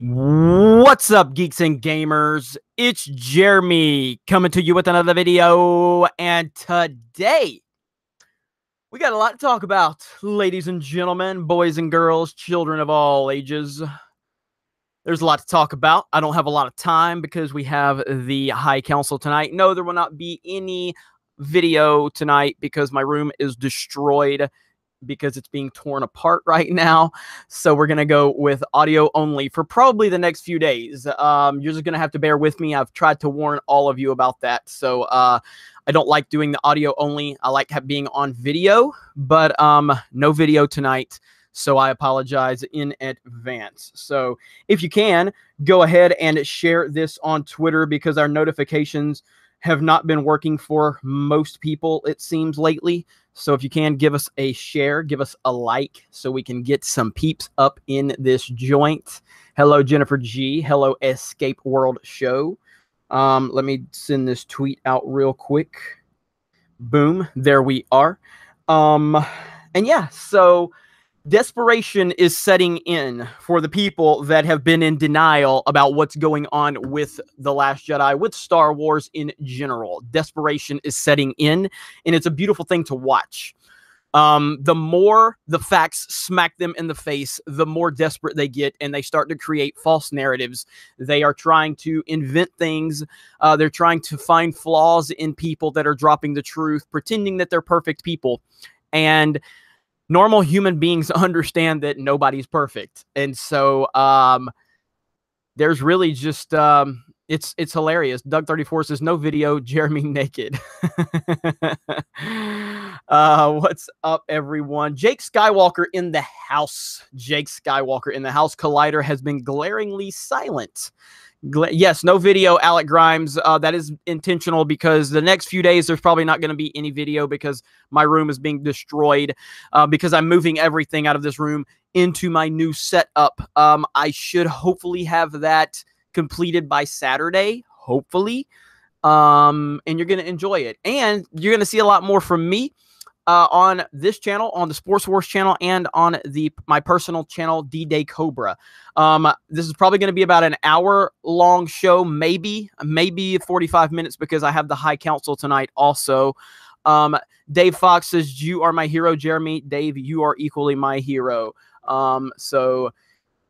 What's up, geeks and gamers? It's Jeremy coming to you with another video, and today we got a lot to talk about, ladies and gentlemen, boys and girls, children of all ages. There's a lot to talk about. I don't have a lot of time because we have the High Council tonight. No, there will not be any video tonight because my room is destroyed because it's being torn apart right now. So we're going to go with audio only for probably the next few days. You're just going to have to bear with me. I've tried to warn all of you about that. So I don't like doing the audio only. I like being on video, but no video tonight. So I apologize in advance. So if you can, go ahead and share this on Twitter because our notifications have not been working for most people, it seems, lately. So if you can, give us a share, give us a like so we can get some peeps up in this joint. Hello, Jennifer G. Hello, Escape World Show. Let me send this tweet out real quick. Boom. There we are. And yeah, so desperation is setting in for the people that have been in denial about what's going on with The Last Jedi, with Star Wars in general. Desperation is setting in, and it's a beautiful thing to watch. The more the facts smack them in the face, the more desperate they get, and they start to create false narratives. They are trying to invent things. They're trying to find flaws in people that are dropping the truth, pretending that they're perfect people. And normal human beings understand that nobody's perfect. And so there's really just, it's hilarious. Doug34 says, no video, Jeremy naked. What's up, everyone? Jake Skywalker in the house. Jake Skywalker in the house. Collider has been glaringly silent. Yes, no video, Alec Grimes. That is intentional because the next few days there's probably not going to be any video because my room is being destroyed because I'm moving everything out of this room into my new setup. I should hopefully have that completed by Saturday, hopefully. And you're going to enjoy it. And you're going to see a lot more from me on this channel, on the Sports Wars channel, and on my personal channel, D-Day Cobra. This is probably going to be about an hour-long show, maybe 45 minutes because I have the High Council tonight also. Dave Fox says, you are my hero, Jeremy. Dave, you are equally my hero. So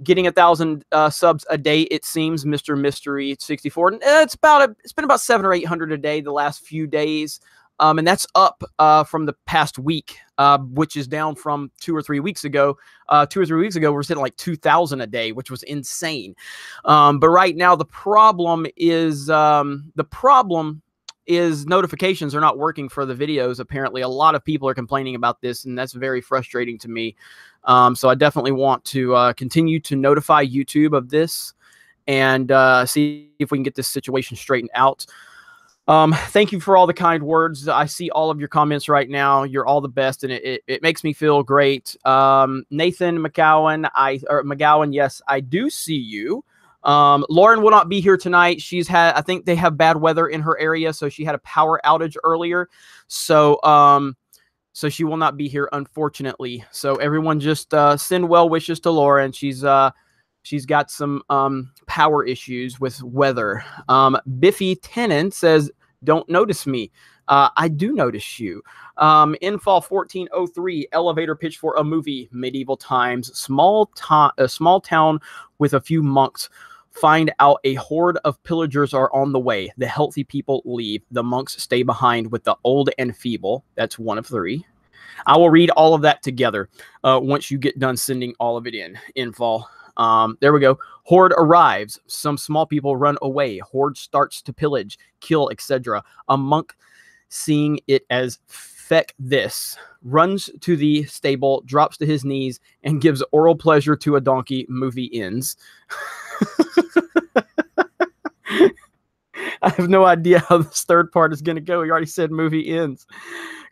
getting 1,000 subs a day, it seems, Mr. Mystery 64. It's been about 700 or 800 a day the last few days. And that's up from the past week, which is down from 2 or 3 weeks ago. 2 or 3 weeks ago, we were sitting like 2,000 a day, which was insane. But right now, the problem is notifications are not working for the videos. Apparently, a lot of people are complaining about this, and that's very frustrating to me. So I definitely want to continue to notify YouTube of this and see if we can get this situation straightened out. Thank you for all the kind words. I see all of your comments right now. You're all the best, and it makes me feel great. Nathan McGowan, yes, I do see you. Lauren will not be here tonight. I think they have bad weather in her area, so she had a power outage earlier. So she will not be here, unfortunately. So everyone just send well wishes to Lauren. She's got some power issues with weather. Biffy Tennant says, don't notice me. I do notice you. Infall 1403, elevator pitch for a movie, medieval times, small town with a few monks. Find out a horde of pillagers are on the way. The healthy people leave. The monks stay behind with the old and feeble. That's 1 of 3. I will read all of that together once you get done sending all of it in. Infall. There we go. Horde arrives. Some small people run away. Horde starts to pillage, kill, etc. A monk, seeing it as feck this, runs to the stable, drops to his knees, and gives oral pleasure to a donkey. Movie ends. I have no idea how this third part is going to go. He already said movie ends.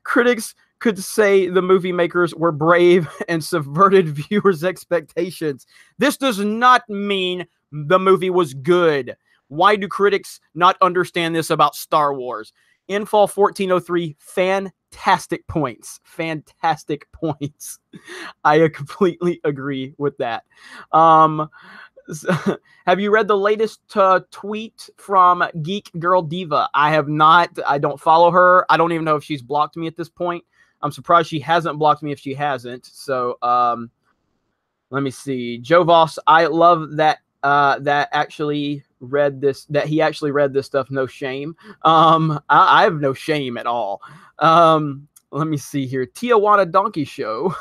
Critics could say the movie makers were brave and subverted viewers' expectations. This does not mean the movie was good. Why do critics not understand this about Star Wars? Infall 1403, fantastic points. Fantastic points. I completely agree with that. Have you read the latest tweet from Geek Girl Diva? I have not. I don't follow her. I don't even know if she's blocked me at this point. I'm surprised she hasn't blocked me if she hasn't. So let me see. Joe Voss, I love that that actually read this, that he actually read this stuff. No shame. I have no shame at all. Let me see here. Tijuana Donkey Show.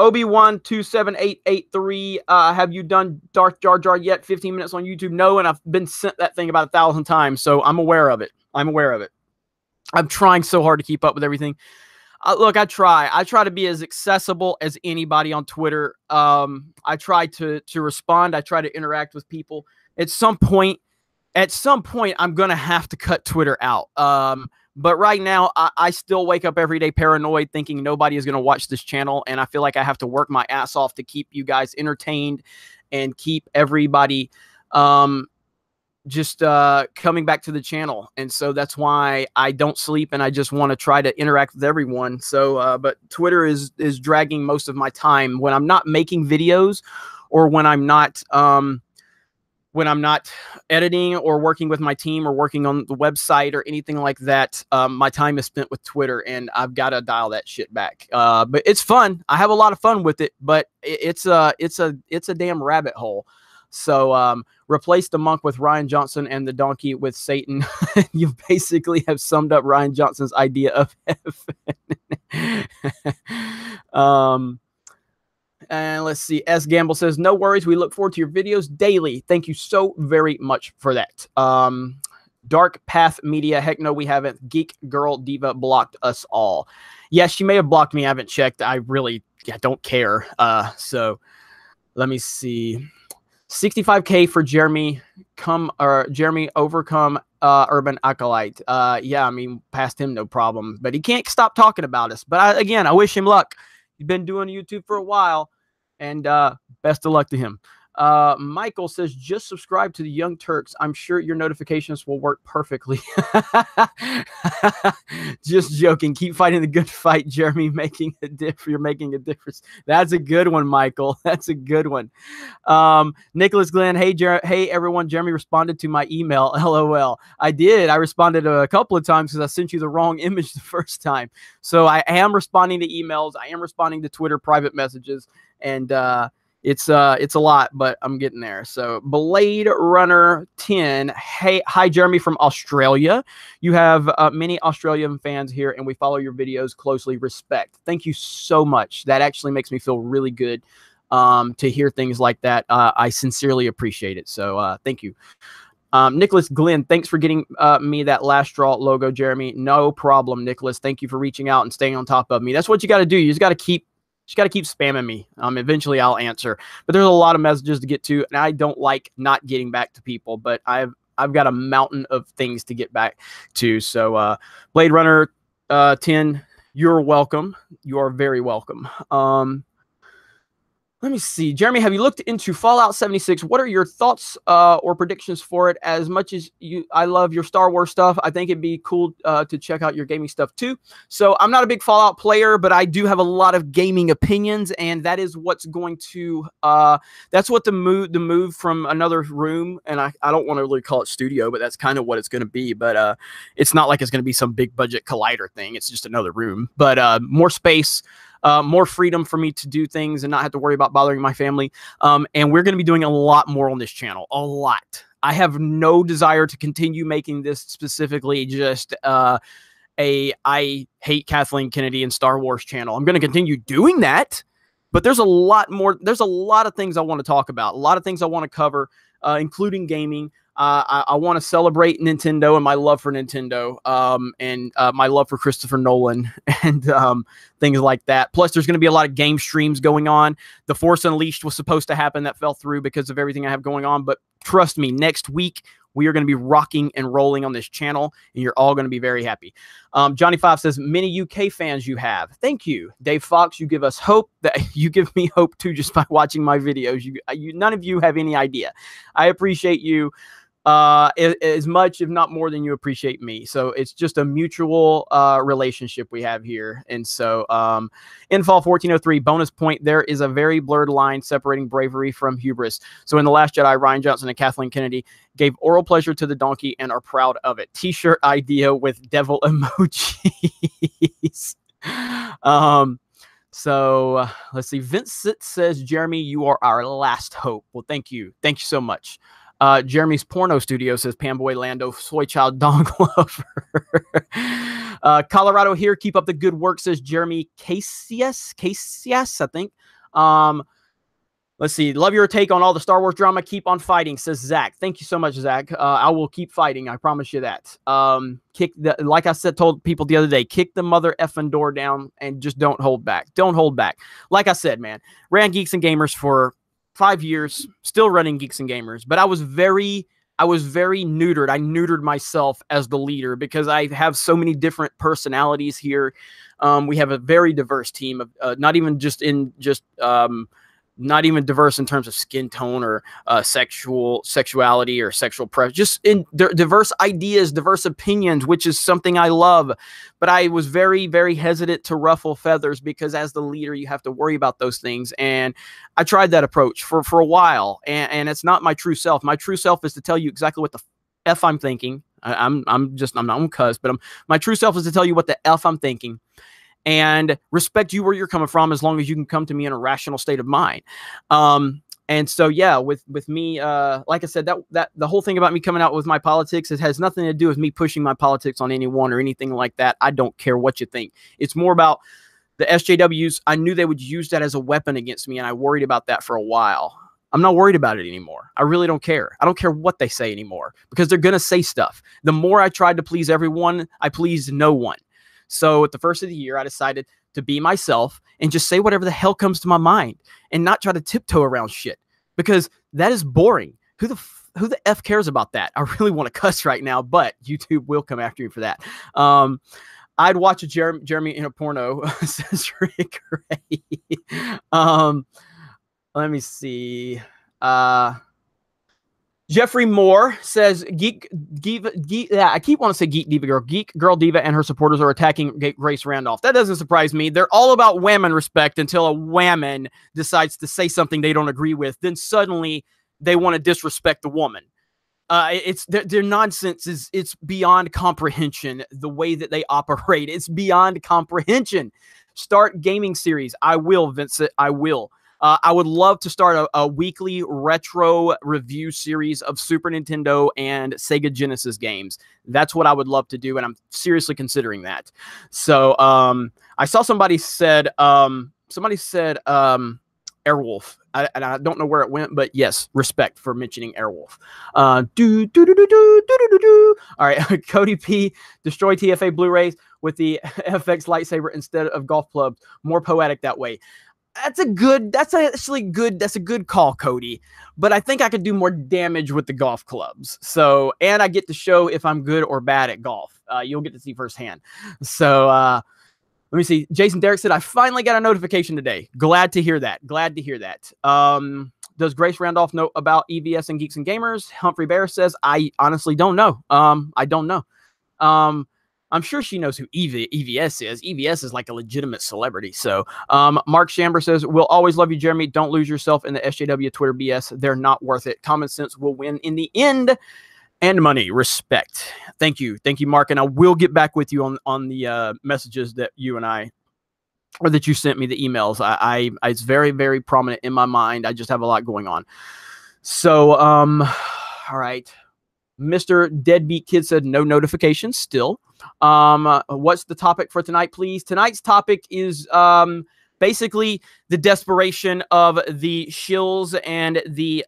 Obi-Wan 27883, have you done Darth Jar Jar yet? 15 minutes on YouTube? No, and I've been sent that thing about 1,000 times, so I'm aware of it. I'm aware of it. I'm trying so hard to keep up with everything. Look, I try to be as accessible as anybody on Twitter. I try to respond. I try to interact with people. At some point, I'm going to have to cut Twitter out. But right now, I still wake up every day paranoid, thinking nobody is going to watch this channel. And I feel like I have to work my ass off to keep you guys entertained and keep everybody just coming back to the channel. And so that's why I don't sleep, and I just want to try to interact with everyone. So, but Twitter is dragging most of my time when I'm not making videos, or when I'm not editing or working with my team or working on the website or anything like that. My time is spent with Twitter, and I've got to dial that shit back. But it's fun. I have a lot of fun with it, but it's a damn rabbit hole. So replace the monk with Ryan Johnson and the donkey with Satan. You basically have summed up Ryan Johnson's idea of heaven. And let's see. S. Gamble says, no worries. We look forward to your videos daily. Thank you so very much for that. Dark Path Media. Heck no, we haven't. Geek Girl Diva blocked us all. Yes, she may have blocked me. I haven't checked. I really don't care. So let me see. 65K for Jeremy. Jeremy overcome Urban Acolyte. Yeah, I mean, past him, no problem. But he can't stop talking about us. But again, I wish him luck. He's been doing YouTube for a while. And best of luck to him. Michael says, just subscribe to the Young Turks. I'm sure your notifications will work perfectly. Just joking. Keep fighting the good fight, Jeremy. You're making a difference. That's a good one, Michael. That's a good one. Nicholas Glenn, hey everyone. Jeremy responded to my email. LOL. I did. I responded a couple of times because I sent you the wrong image the first time. So I am responding to emails. I am responding to Twitter private messages. And it's a lot, but I'm getting there. So Blade Runner 10. Hey, hi Jeremy from Australia. You have many Australian fans here, and we follow your videos closely. Respect. Thank you so much. That actually makes me feel really good to hear things like that. I sincerely appreciate it. So thank you. Nicholas Glenn, thanks for getting me that last draw logo, Jeremy. No problem, Nicholas. Thank you for reaching out and staying on top of me. That's what you got to do. You just got to keep spamming me. Eventually I'll answer, but there's a lot of messages to get to, and I don't like not getting back to people, but I've got a mountain of things to get back to. So, Blade Runner 10, you're welcome. You are very welcome. Let me see. Jeremy, have you looked into Fallout 76? What are your thoughts or predictions for it? As much as I love your Star Wars stuff, I think it'd be cool to check out your gaming stuff too. So I'm not a big Fallout player, but I do have a lot of gaming opinions, and that is what's going to that's what the move from another room, and I don't want to really call it studio, but that's kind of what it's going to be. But it's not like it's going to be some big budget collider thing. It's just another room, but more space. More freedom for me to do things and not have to worry about bothering my family. And we're going to be doing a lot more on this channel. A lot. I have no desire to continue making this specifically just I hate Kathleen Kennedy and Star Wars channel. I'm going to continue doing that, but there's a lot more. There's a lot of things I want to talk about. A lot of things I want to cover, including gaming. I want to celebrate Nintendo and my love for Nintendo, and my love for Christopher Nolan and things like that. Plus, there's going to be a lot of game streams going on. The Force Unleashed was supposed to happen. That fell through because of everything I have going on. But trust me, next week, we are going to be rocking and rolling on this channel, and you're all going to be very happy. Johnny Five says, many UK fans you have. Thank you. Dave Fox, you give us hope. That you give me hope, too, just by watching my videos. None of you have any idea. I appreciate you. as much, if not more, than you appreciate me. So it's just a mutual relationship we have here. And so in Fall 1403, bonus point, there is a very blurred line separating bravery from hubris. So in The Last Jedi, Rian Johnson and Kathleen Kennedy gave oral pleasure to the donkey and are proud of it. T-shirt idea with devil emojis. So let's see. Vincent says, Jeremy, you are our last hope. Well, thank you. Thank you so much. Jeremy's Porno Studio says, Panboy Lando, Soy Child Dong Lover. Colorado here, keep up the good work, says Jeremy Casias, I think. Let's see. Love your take on all the Star Wars drama. Keep on fighting, says Zach. Thank you so much, Zach. I will keep fighting. I promise you that. Like I said, told people the other day, kick the mother effing door down and just don't hold back. Don't hold back. Like I said, man, ran Geeks and Gamers for 5 years, still running Geeks and Gamers, but I was very neutered. I neutered myself as the leader because I have so many different personalities here. We have a very diverse team of not even diverse in terms of skin tone or sexuality or sexual preference, just in diverse ideas, diverse opinions, which is something I love. But I was very, very hesitant to ruffle feathers because as the leader, you have to worry about those things. And I tried that approach for a while, and it's not my true self. My true self is to tell you exactly what the F I'm thinking. I'm not gonna cuss, but my true self is to tell you what the F I'm thinking. And respect you where you're coming from as long as you can come to me in a rational state of mind. And so, yeah, with me, like I said, that the whole thing about me coming out with my politics, it has nothing to do with me pushing my politics on anyone or anything like that. I don't care what you think. It's more about the SJWs. I knew they would use that as a weapon against me, and I worried about that for a while. I'm not worried about it anymore. I really don't care. I don't care what they say anymore because they're going to say stuff. The more I tried to please everyone, I pleased no one. So at the first of the year, I decided to be myself and just say whatever the hell comes to my mind and not try to tiptoe around shit because that is boring. Who the F cares about that? I really want to cuss right now, but YouTube will come after me for that. I'd watch a Jeremy in a porno, says Rick Ray. Let me see. Jeffrey Moore says, I keep wanting to say Geek Diva Girl. Geek Girl Diva and her supporters are attacking Grace Randolph. That doesn't surprise me. They're all about whammon respect until a whammon decides to say something they don't agree with. Then suddenly they want to disrespect the woman. Their nonsense it's beyond comprehension. The way that they operate, it's beyond comprehension. Start gaming series. I will, Vincent. I will. I would love to start a weekly retro review series of Super Nintendo and Sega Genesis games. That's what I would love to do, and I'm seriously considering that. So I saw somebody said Airwolf. I don't know where it went, but yes, respect for mentioning Airwolf. All right, Cody P. Destroy TFA Blu-rays with the FX lightsaber instead of golf clubs. More poetic that way. That's a good call, Cody. But I think I could do more damage with the golf clubs. So, and I get to show if I'm good or bad at golf. You'll get to see firsthand. So, let me see. Jason Derrick said, I finally got a notification today. Glad to hear that. Does Grace Randolph know about EVS and Geeks and Gamers? Humphrey Bear says, I honestly don't know. I don't know. I'm sure she knows who EVS is. EVS is like a legitimate celebrity. So Mark Shamber says, we'll always love you, Jeremy. Don't lose yourself in the SJW Twitter BS. They're not worth it. Common sense will win in the end. And money. Respect. Thank you. Thank you, Mark. And I will get back with you on the messages that you and I, or that you sent me, the emails. It's very, very prominent in my mind. I just have a lot going on. So, all right. Mr. Deadbeat Kid said no notifications still. What's the topic for tonight, please? Tonight's topic is basically the desperation of the shills and the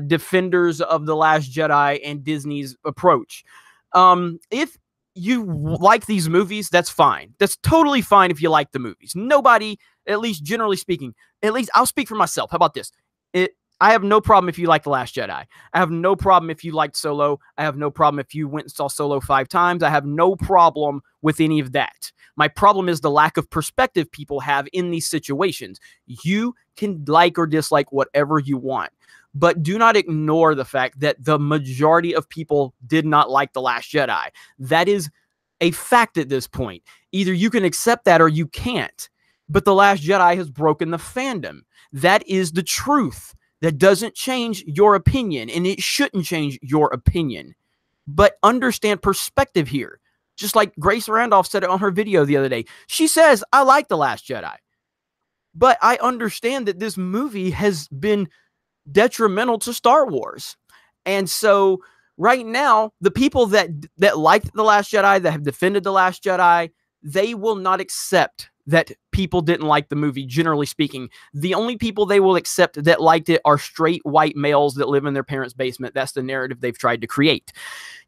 defenders of The Last Jedi and Disney's approach. If you like these movies, that's fine. That's totally fine if you like the movies. Nobody, at least generally speaking, at least I'll speak for myself. How about this? I have no problem if you like The Last Jedi. I have no problem if you liked Solo. I have no problem if you went and saw Solo 5 times. I have no problem with any of that. My problem is the lack of perspective people have in these situations. You can like or dislike whatever you want. but do not ignore the fact that the majority of people did not like The Last Jedi. That is a fact at this point. Either you can accept that or you can't. But The Last Jedi has broken the fandom. That is the truth. That doesn't change your opinion, and it shouldn't change your opinion. But understand perspective here. Just like Grace Randolph said it on her video the other day. She says, I like The Last Jedi. But I understand that this movie has been detrimental to Star Wars. And so right now, the people that liked The Last Jedi, that have defended The Last Jedi, they will not accept that people didn't like the movie, generally speaking. The only people they will accept that liked it are straight white males that live in their parents' basement. That's the narrative they've tried to create.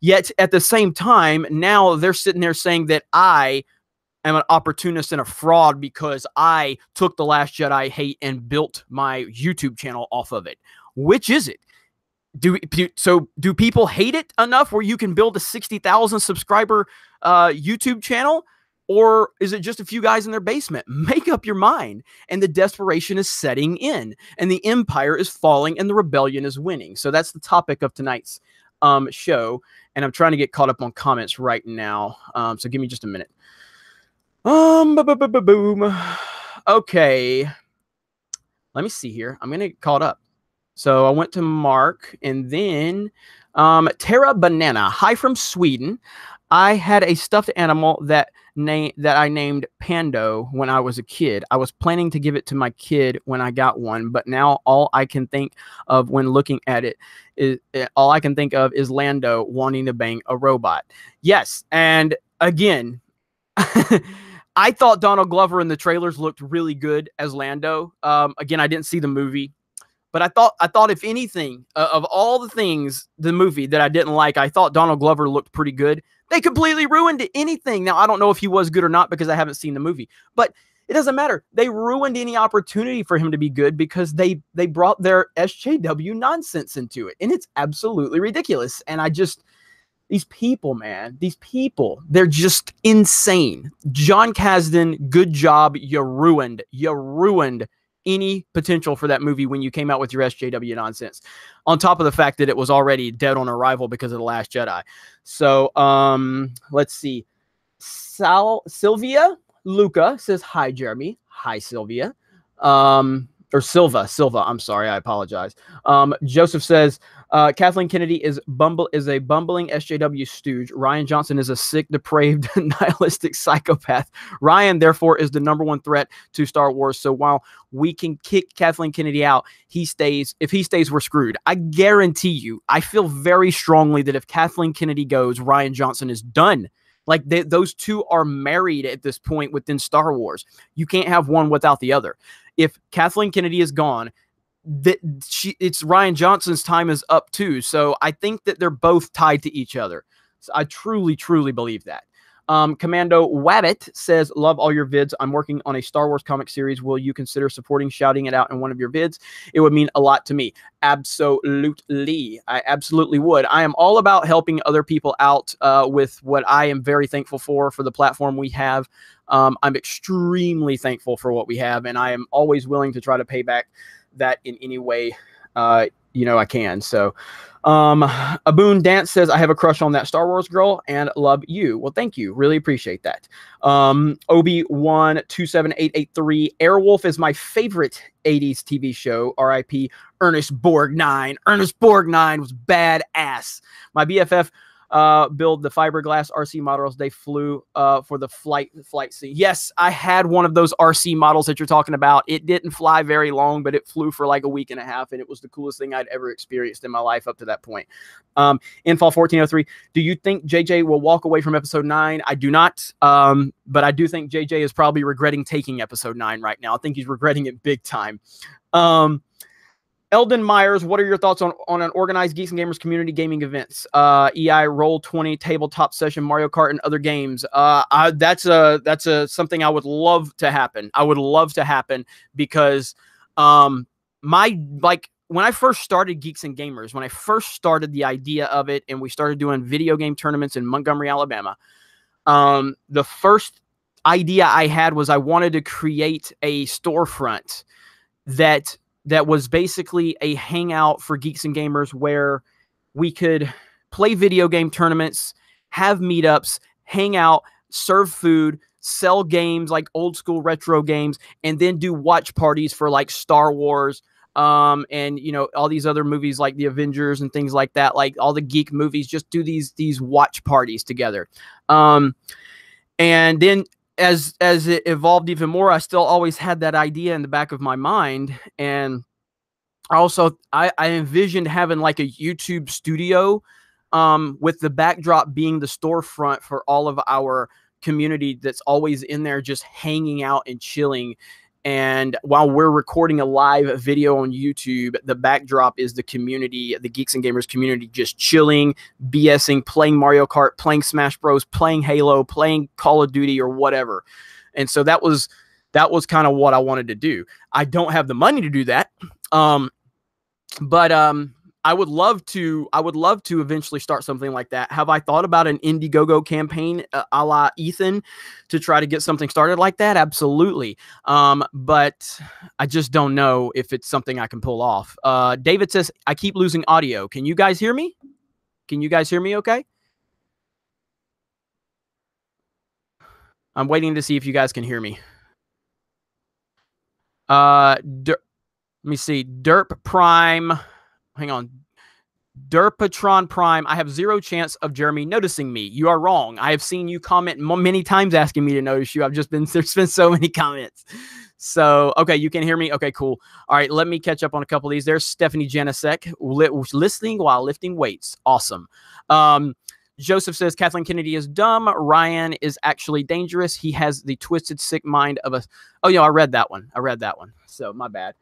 Yet, at the same time, now they're sitting there saying that I am an opportunist and a fraud because I took The Last Jedi hate and built my YouTube channel off of it. Which is it? Do people hate it enough where you can build a 60,000 subscriber YouTube channel? Or is it just a few guys in their basement? Make up your mind. And the desperation is setting in. And the empire is falling and the rebellion is winning. So that's the topic of tonight's show. And I'm trying to get caught up on comments right now. So give me just a minute. Boom. Okay. Let me see here. I'm going to get caught up. So I went to Mark. And then Tara Banana. Hi from Sweden. I had a stuffed animal that I named Pando when I was a kid. I was planning to give it to my kid when I got one, but now all I can think of when looking at it is Lando wanting to bang a robot. Yes, and again, I thought Donald Glover in the trailers looked really good as Lando. Again, I didn't see the movie. But I thought if anything, of all the things, the movie that I didn't like, I thought Donald Glover looked pretty good. They completely ruined anything. Now, I don't know if he was good or not because I haven't seen the movie. But it doesn't matter. They ruined any opportunity for him to be good because they brought their SJW nonsense into it. And it's absolutely ridiculous. And these people, man, they're just insane. John Kasdan, good job. You ruined any potential for that movie when you came out with your SJW nonsense. On top of the fact that it was already dead on arrival because of The Last Jedi. So, let's see. Sylvia Luca says, hi, Jeremy. Hi, Sylvia. Or Silva, I'm sorry, I apologize. Joseph says, Kathleen Kennedy is a bumbling SJW stooge. Rian Johnson is a sick, depraved, nihilistic psychopath. Rian, therefore, is the #1 threat to Star Wars. So while we can kick Kathleen Kennedy out, if he stays, we're screwed. I guarantee you, I feel very strongly that if Kathleen Kennedy goes, Rian Johnson is done. Like those two are married at this point within Star Wars. You can't have one without the other. If Kathleen Kennedy is gone, it's Rian Johnson's time is up too. So I think that they're both tied to each other. So I truly, truly believe that. Commando Wabbit says, love all your vids. I'm working on a Star Wars comic series. Will you consider shouting it out in one of your vids? It would mean a lot to me. Absolutely. I absolutely would. I am all about helping other people out with what I am very thankful for the platform we have. I'm extremely thankful for what we have, and I am always willing to try to pay back that in any way I can. So Aboon Dance says, I have a crush on that Star Wars girl and love you. Well, thank you. Really appreciate that. Obi127883, Airwolf is my favorite 80s TV show. RIP Ernest Borgnine. Ernest Borgnine was badass. My BFF build the fiberglass RC models they flew for the flight scene. Yes, I had one of those RC models that you're talking about. It didn't fly very long, but it flew for like a week and a half, and it was the coolest thing I'd ever experienced in my life up to that point. Infall 1403, do you think JJ will walk away from episode 9? I do not, but I do think JJ is probably regretting taking episode 9 right now. I think he's regretting it big time. Eldon Myers, what are your thoughts on an organized Geeks and Gamers community gaming events? EI Roll20 tabletop session, Mario Kart, and other games. That's something I would love to happen. I would love to happen because when I first started Geeks and Gamers, when I first started the idea of it, and we started doing video game tournaments in Montgomery, Alabama, the first idea I had was I wanted to create a storefront that that was basically a hangout for geeks and gamers where we could play video game tournaments, have meetups, hang out, serve food, sell games like old school retro games, and then do watch parties for like Star Wars, and you know, all these other movies like the Avengers and things like that, like all the geek movies. Just do these watch parties together. And then as it evolved even more, I still always had that idea in the back of my mind. And also I envisioned having like a YouTube studio, with the backdrop being the storefront for all of our community that's always in there just hanging out and chilling. And while we're recording a live video on YouTube, the backdrop is the community, the Geeks and Gamers community, just chilling, BSing, playing Mario Kart, playing Smash Bros, playing Halo, playing Call of Duty or whatever. And so that was kind of what I wanted to do. I don't have the money to do that. But I would love to eventually start something like that. Have I thought about an Indiegogo campaign, a la Ethan, to try to get something started like that? Absolutely. But I just don't know if it's something I can pull off. David says, I keep losing audio. Can you guys hear me? Can you guys hear me okay? I'm waiting to see if you guys can hear me. Let me see. Derp Prime. Hang on. Derpatron Prime. I have zero chance of Jeremy noticing me. You are wrong. I have seen you comment many times asking me to notice you. There's been so many comments. So, okay, you can hear me? Okay, cool. All right, let me catch up on a couple of these. There's Stephanie Janisek, listening while lifting weights. Awesome. Joseph says, Kathleen Kennedy is dumb. Ryan is actually dangerous. He has the twisted, sick mind of a... Oh, yeah, I read that one. So, my bad.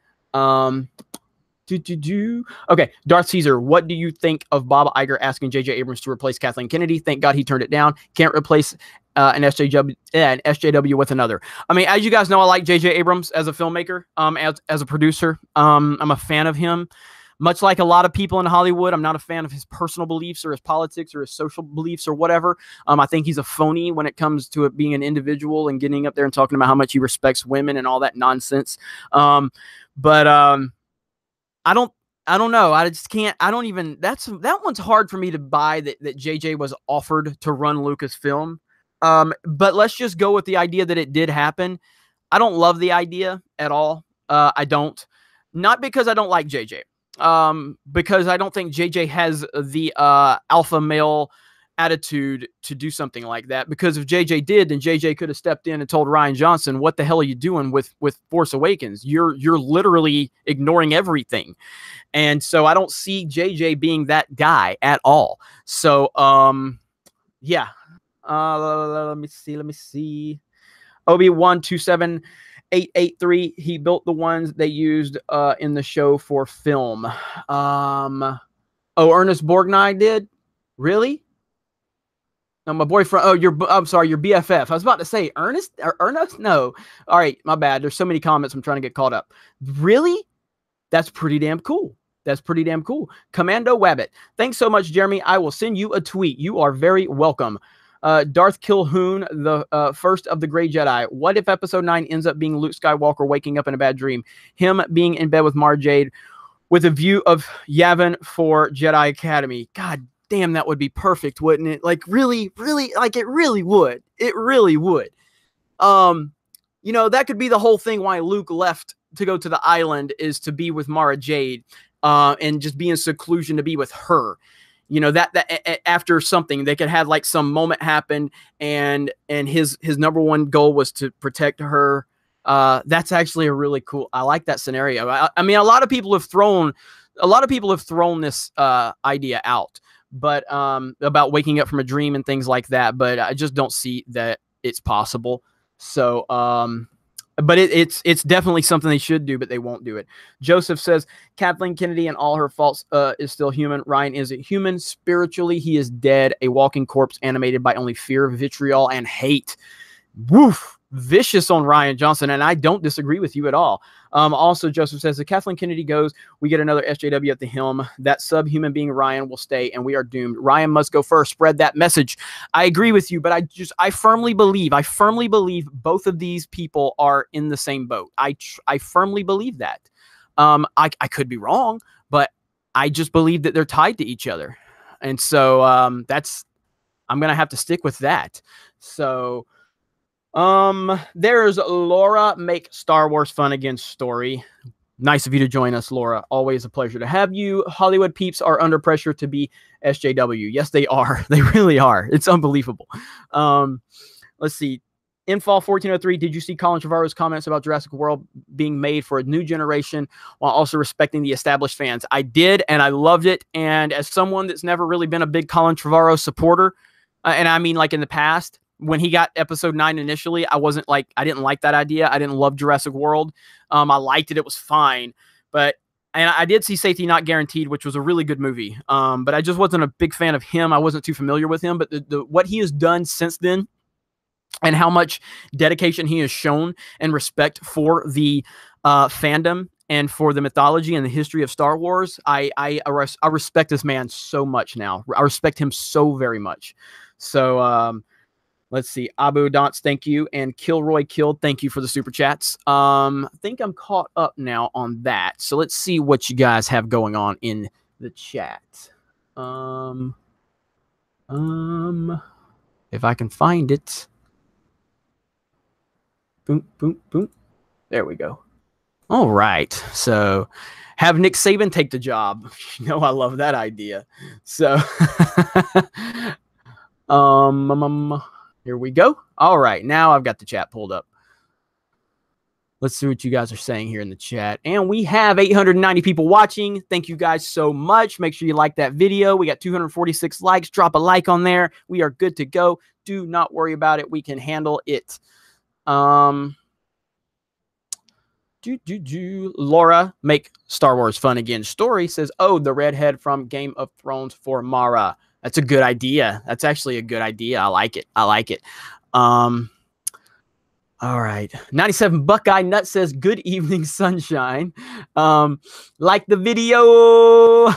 Okay, Darth Caesar, what do you think of Bob Iger asking J.J. Abrams to replace Kathleen Kennedy? Thank God he turned it down. Can't replace an SJW with another. I mean, as you guys know, I like J.J. Abrams as a filmmaker, as a producer. I'm a fan of him. Much like a lot of people in Hollywood, I'm not a fan of his personal beliefs or his politics or his social beliefs or whatever. I think he's a phony when it comes to it being an individual and getting up there and talking about how much he respects women and all that nonsense. I don't know. I just can't. I don't even. That one's hard for me to buy that JJ was offered to run Lucasfilm. But let's just go with the idea that it did happen. I don't love the idea at all. I don't. Not because I don't like JJ. Because I don't think JJ has the alpha male attitude to do something like that. Because if JJ did, then JJ could have stepped in and told Rian Johnson, what the hell are you doing with Force Awakens? You're literally ignoring everything. And so I don't see JJ being that guy at all. So yeah. Let me see. Obi-127-883, he built the ones they used in the show for film. Ernest Borgnine did? Really? No, my boyfriend. Oh, I'm sorry, your BFF. I was about to say Ernest or Ernest. No. All right, my bad. There's so many comments. I'm trying to get caught up. Really? That's pretty damn cool. Commando Wabbit. Thanks so much, Jeremy. I will send you a tweet. You are very welcome. Darth Kilhoun, the first of the Grey Jedi. What if Episode 9 ends up being Luke Skywalker waking up in a bad dream? Him being in bed with Mara Jade with a view of Yavin for Jedi Academy. God damn, that would be perfect, wouldn't it? Like, really, like, it really would. It really would. You know, that could be the whole thing why Luke left to go to the island, is to be with Mara Jade, and just be in seclusion to be with her. You know, that after something, they could have like some moment happen, and his number one goal was to protect her. That's actually a really cool. I like that scenario. I mean, a lot of people have thrown this idea out, but about waking up from a dream and things like that. But I just don't see that it's possible. So, but it's definitely something they should do, but they won't do it. Joseph says, Kathleen Kennedy and all her faults is still human. Ryan isn't human. Spiritually, he is dead. A walking corpse animated by only fear, vitriol, and hate. Woof. Vicious on Rian Johnson, and I don't disagree with you at all. Also, Joseph says, if Kathleen Kennedy goes, we get another SJW at the helm. That subhuman being Ryan will stay, and we are doomed. Ryan must go first. Spread that message. I agree with you, but I firmly believe both of these people are in the same boat. I firmly believe that. I could be wrong, but I just believe that they're tied to each other. And so I'm going to have to stick with that. So there's Laura Make Star Wars Fun Again story. Nice of you to join us, Laura. Always a pleasure to have you. Hollywood peeps are under pressure to be SJW. Yes, they are. They really are. It's unbelievable. Let's see. Infall 1403, did you see Colin Trevorrow's comments about Jurassic World being made for a new generation while also respecting the established fans? I did, and I loved it. And as someone that's never really been a big Colin Trevorrow supporter, and I mean like in the past, when he got episode 9 initially, I didn't like that idea. I didn't love Jurassic World. I liked it. It was fine. And I did see Safety Not Guaranteed, which was a really good movie. But I just wasn't a big fan of him. I wasn't too familiar with him. But what he has done since then and how much dedication he has shown and respect for the fandom and for the mythology and the history of Star Wars, I respect this man so much now. I respect him so very much. So, let's see. Abu Dance, thank you. And Kilroy Killed, thank you for the super chats. I think I'm caught up now on that. So let's see what you guys have going on in the chat. If I can find it. Boom, boom, boom. There we go. All right. So have Nick Saban take the job. You know, I love that idea. So here we go. All right. Now I've got the chat pulled up. Let's see what you guys are saying here in the chat. And we have 890 people watching. Thank you guys so much. Make sure you like that video. We got 246 likes. Drop a like on there. We are good to go. Do not worry about it. We can handle it. Laura Make Star Wars Fun Again story says, oh, the redhead from Game of Thrones for Mara. That's a good idea. That's actually a good idea. I like it. I like it. All right. 97 Buckeye Nut says, good evening, sunshine. Like the video.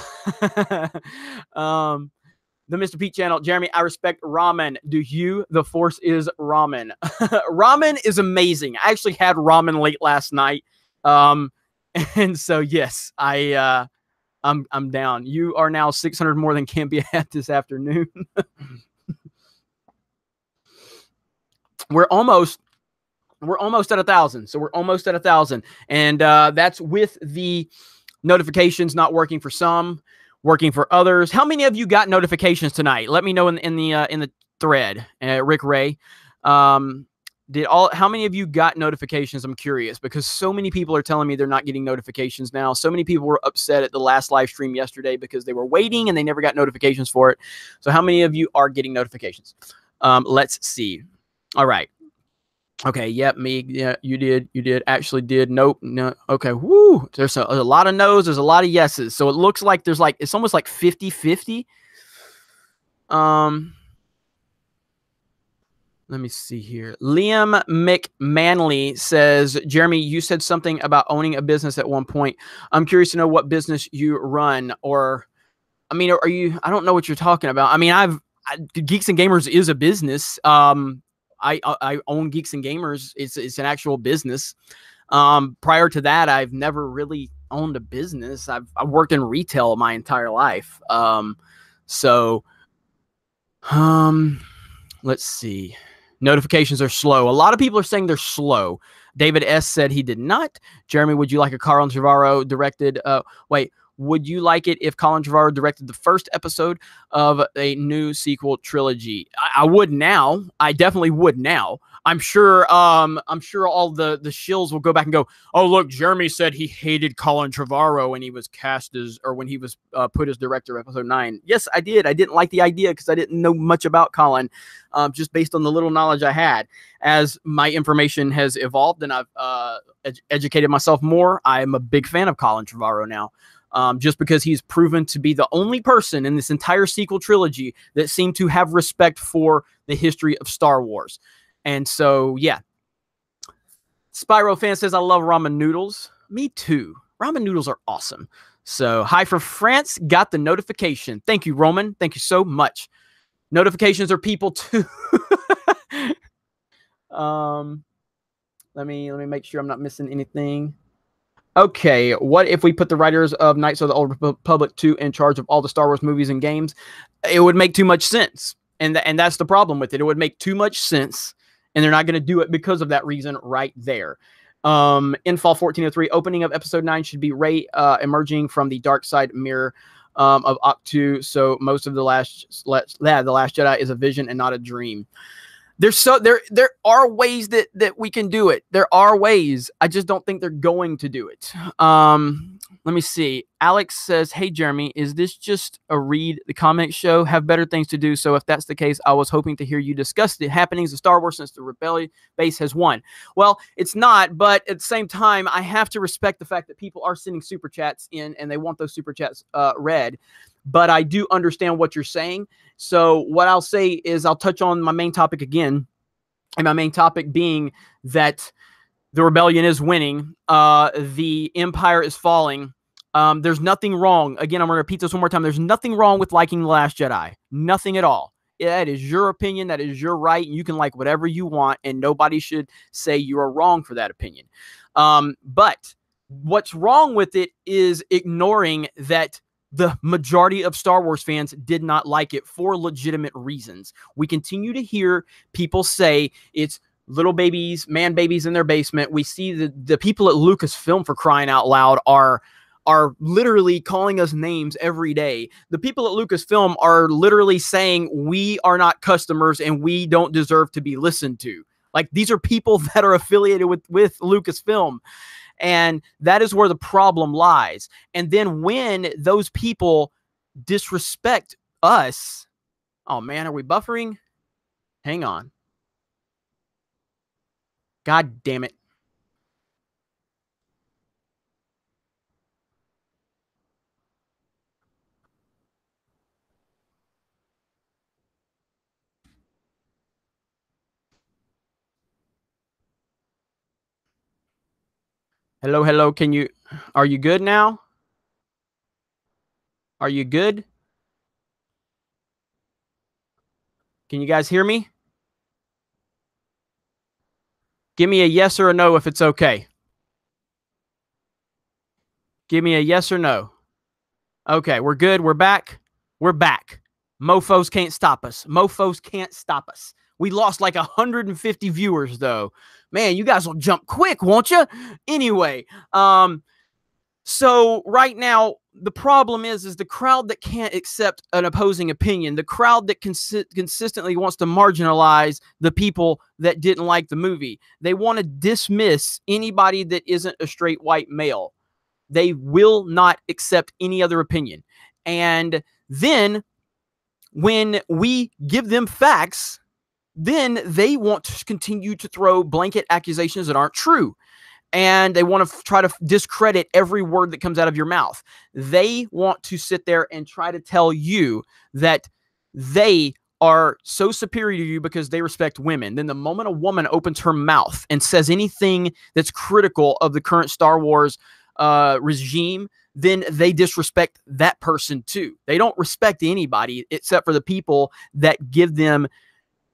The Mr. Pete channel. Jeremy, I respect ramen. Do you? The Force is ramen. Ramen is amazing. I actually had ramen late last night. And so, yes, I'm down. You are now 600 more than Cambia had this afternoon. We're almost at 1,000. So we're almost at 1,000. And that's with the notifications not working for some, working for others. How many of you got notifications tonight? Let me know in the thread. Rick Ray. How many of you got notifications? I'm curious because so many people are telling me they're not getting notifications now. So many people were upset at the last live stream yesterday because they were waiting and they never got notifications for it. So how many of you are getting notifications? Let's see. All right. Okay. Yep. Me. Yeah. You did. You did. Actually did. Nope. No. Okay. Woo. There's a lot of no's. There's a lot of yeses. So it looks like it's almost like 50-50. Let me see here. Liam McManley says, Jeremy, you said something about owning a business at one point. I'm curious to know what business you run, are you, I don't know what you're talking about. I mean, Geeks and Gamers is a business. I own Geeks and Gamers. It's an actual business. Prior to that, I've never really owned a business. I've worked in retail my entire life. Let's see. Notifications are slow. A lot of people are saying they're slow. David S. said he did not. Jeremy, would you like a Colin Trevorrow directed? Would you like it if Colin Trevorrow directed the first episode of a new sequel trilogy? I would now. I definitely would now. I'm sure all the shills will go back and go, oh, look, Jeremy said he hated Colin Trevorrow when he was when he was put as director of episode 9. Yes, I did. I didn't like the idea because I didn't know much about Colin, just based on the little knowledge I had. As my information has evolved and I've educated myself more, I'm a big fan of Colin Trevorrow now. Just because he's proven to be the only person in this entire sequel trilogy that seemed to have respect for the history of Star Wars. And so, yeah. Spyro fan says, I love ramen noodles. Me too. Ramen noodles are awesome. So, hi from France. Got the notification. Thank you, Roman. Thank you so much. Notifications are people too. Let me make sure I'm not missing anything. Okay, what if we put the writers of Knights of the Old Republic 2 in charge of all the Star Wars movies and games? It would make too much sense. And that's the problem with it. It would make too much sense, and they're not going to do it because of that reason right there. In Fall 1403, opening of Episode 9 should be Rey emerging from the dark side mirror of Octu. So most of the Last Jedi is a vision and not a dream. There are ways that we can do it. There are ways. I just don't think they're going to do it. Let me see. Alex says, "Hey Jeremy, is this just a read the comic show? Have better things to do. So if that's the case, I was hoping to hear you discuss the happenings of Star Wars since the rebellion base has won." Well, it's not, but at the same time, I have to respect the fact that people are sending super chats in and they want those super chats read. But I do understand what you're saying. So what I'll say is I'll touch on my main topic again. And my main topic being that the rebellion is winning. The empire is falling. There's nothing wrong. Again, I'm going to repeat this one more time. There's nothing wrong with liking The Last Jedi. Nothing at all. That is your opinion. That is your right. You can like whatever you want. And nobody should say you are wrong for that opinion. But what's wrong with it is ignoring that the majority of Star Wars fans did not like it for legitimate reasons. We continue to hear people say it's little babies, man babies in their basement. We see the people at Lucasfilm, for crying out loud, are literally calling us names every day. The people at Lucasfilm are literally saying we are not customers and we don't deserve to be listened to. Like, these are people that are affiliated with Lucasfilm. And that is where the problem lies. And then when those people disrespect us, oh man, are we buffering? Hang on. God damn it. Hello, hello. Are you good now? Are you good? Can you guys hear me? Give me a yes or a no if it's okay. Give me a yes or no. Okay, we're good. We're back. We're back. Mofos can't stop us. Mofos can't stop us. We lost like 150 viewers, though. Man, you guys will jump quick, won't you? Anyway, so right now, the problem is the crowd that can't accept an opposing opinion, the crowd that consistently wants to marginalize the people that didn't like the movie. They want to dismiss anybody that isn't a straight white male. They will not accept any other opinion. And then when we give them facts, then they want to continue to throw blanket accusations that aren't true. And they want to try to discredit every word that comes out of your mouth. They want to sit there and try to tell you that they are so superior to you because they respect women. Then the moment a woman opens her mouth and says anything that's critical of the current Star Wars regime, then they disrespect that person too. They don't respect anybody except for the people that give them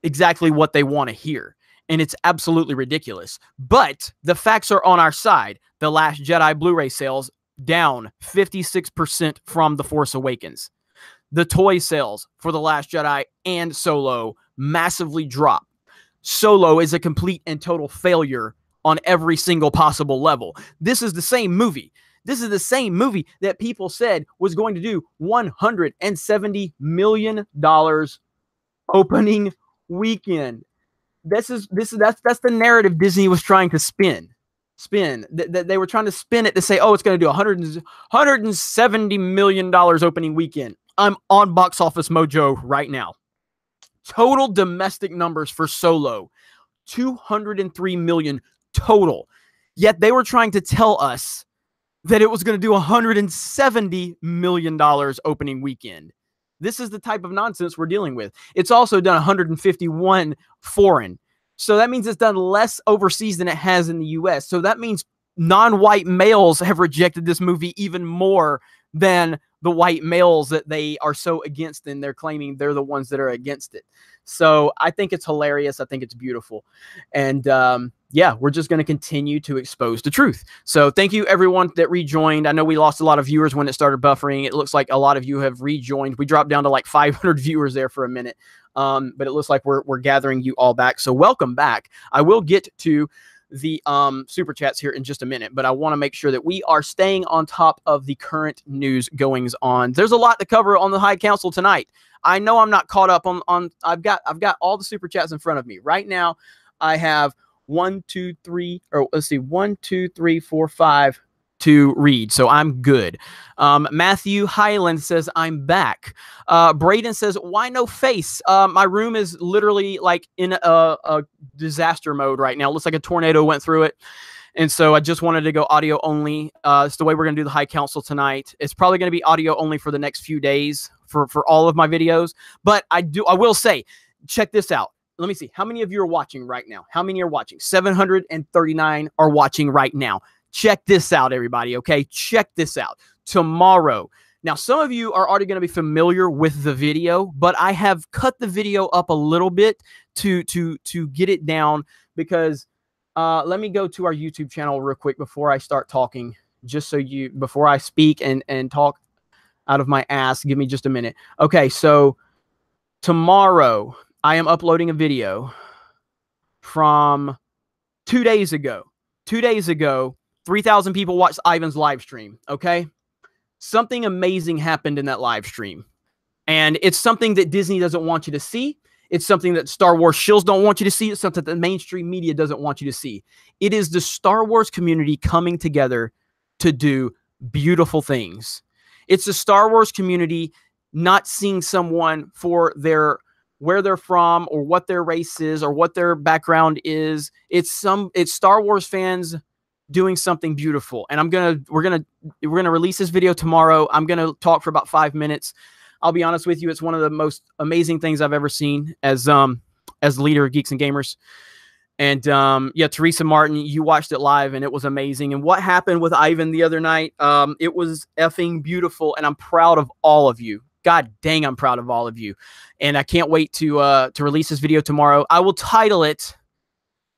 exactly what they want to hear. And it's absolutely ridiculous. But the facts are on our side. The Last Jedi Blu-ray sales down 56% from The Force Awakens. The toy sales for The Last Jedi and Solo massively drop. Solo is a complete and total failure on every single possible level. This is the same movie. This is the same movie that people said was going to do $170 million opening weekend. That's the narrative Disney was trying to spin. They were trying to spin it to say, oh, it's going to do $170 million opening weekend. I'm on Box Office Mojo right now. Total domestic numbers for Solo, 203 million total. Yet they were trying to tell us that it was going to do $170 million opening weekend. This is the type of nonsense we're dealing with. It's also done 151 foreign. So that means it's done less overseas than it has in the US. So that means non-white males have rejected this movie even more than the white males that they are so against, and they're claiming they're the ones that are against it. So I think it's hilarious. I think it's beautiful. And yeah, we're just going to continue to expose the truth. So thank you everyone that rejoined. I know we lost a lot of viewers when it started buffering. It looks like a lot of you have rejoined. We dropped down to like 500 viewers there for a minute. But it looks like we're gathering you all back. So welcome back. I will get to the super chats here in just a minute, but I want to make sure that we are staying on top of the current news goings on. There's a lot to cover on the High Council tonight. I know I'm not caught up on I've got all the super chats in front of me right now. I have 1, 2, 3, or let's see, 1, 2, 3, 4, 5 to read. So I'm good. Matthew Highland says, I'm back. Braden says, why no face? My room is literally like in a disaster mode right now. It looks like a tornado went through it. And so I just wanted to go audio only. It's the way we're going to do the High Council tonight. It's probably going to be audio only for the next few days for all of my videos. But I will say, check this out. Let me see. How many of you are watching right now? How many are watching? 739 are watching right now. Check this out, everybody, okay? Check this out. Tomorrow. Now, some of you are already going to be familiar with the video, but I have cut the video up a little bit to get it down because let me go to our YouTube channel real quick before I start talking, just so before I speak and talk out of my ass. Give me just a minute. Okay, so tomorrow I am uploading a video from 2 days ago. 2 days ago, 3,000 people watched Ivan's live stream, okay? Something amazing happened in that live stream. And it's something that Disney doesn't want you to see. It's something that Star Wars shills don't want you to see. It's something that the mainstream media doesn't want you to see. It is the Star Wars community coming together to do beautiful things. It's the Star Wars community not seeing someone for where they're from or what their race is or what their background is. It's Star Wars fans doing something beautiful. And we're gonna release this video tomorrow. I'm gonna talk for about 5 minutes. I'll be honest with you, it's one of the most amazing things I've ever seen as leader of Geeks and Gamers. And yeah, Teresa Martin, you watched it live and it was amazing. And what happened with Ivan the other night, it was effing beautiful, and I'm proud of all of you. God dang, I'm proud of all of you. And I can't wait to release this video tomorrow. I will title it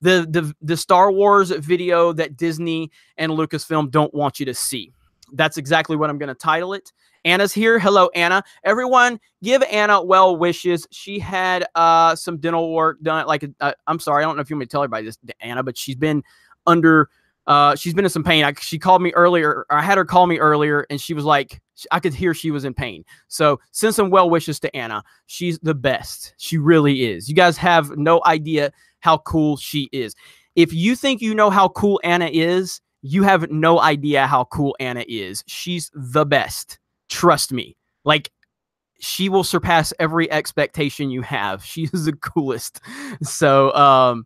the Star Wars video that Disney and Lucasfilm don't want you to see. That's exactly what I'm going to title it. Anna's here. Hello, Anna. Everyone, give Anna well wishes. She had some dental work done. Like, I'm sorry, I don't know if you want me to tell everybody this, Anna, but she's been in some pain. She called me earlier. I had her call me earlier, and she was like, I could hear she was in pain. So send some well wishes to Anna. She's the best. She really is. You guys have no idea how cool she is. If you think you know how cool Anna is, you have no idea how cool Anna is. She's the best. Trust me. Like, she will surpass every expectation you have. She is the coolest. So,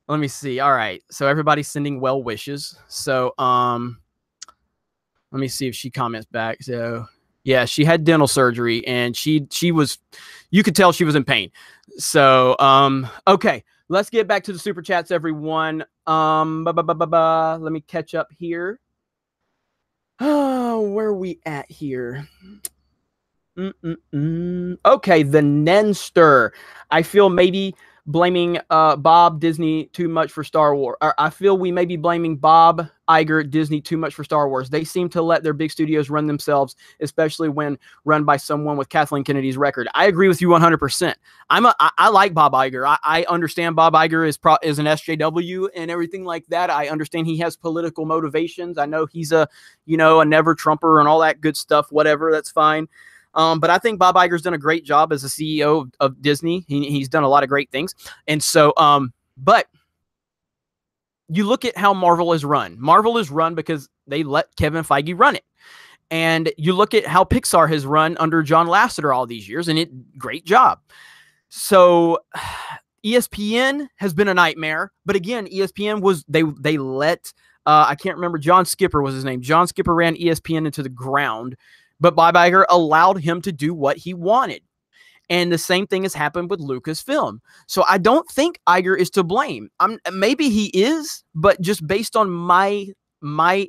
let me see. All right. So everybody's sending well wishes. So, let me see if she comments back. So, yeah, she had dental surgery, and she was, you could tell she was in pain. So, okay, let's get back to the super chats, everyone. Let me catch up here. Oh, where are we at here? Okay, the Nenster. I feel maybe blaming Bob Disney too much for Star Wars. I feel we may be blaming Bob Iger Disney too much for Star Wars. They seem to let their big studios run themselves, especially when run by someone with Kathleen Kennedy's record. I agree with you 100%. I like Bob Iger. I understand Bob Iger is an SJW and everything like that. I understand he has political motivations. I know he's a never Trumper and all that good stuff. Whatever, that's fine. But I think Bob Iger's done a great job as a CEO of Disney. He's done a lot of great things. And so, but you look at how Marvel is run. Marvel is run because they let Kevin Feige run it. And you look at how Pixar has run under John Lasseter all these years, and great job. So ESPN has been a nightmare. But again, ESPN was, they let, I can't remember, John Skipper was his name. John Skipper ran ESPN into the ground. But Bob Iger allowed him to do what he wanted. And the same thing has happened with Lucasfilm. So I don't think Iger is to blame. Maybe he is, but just based on my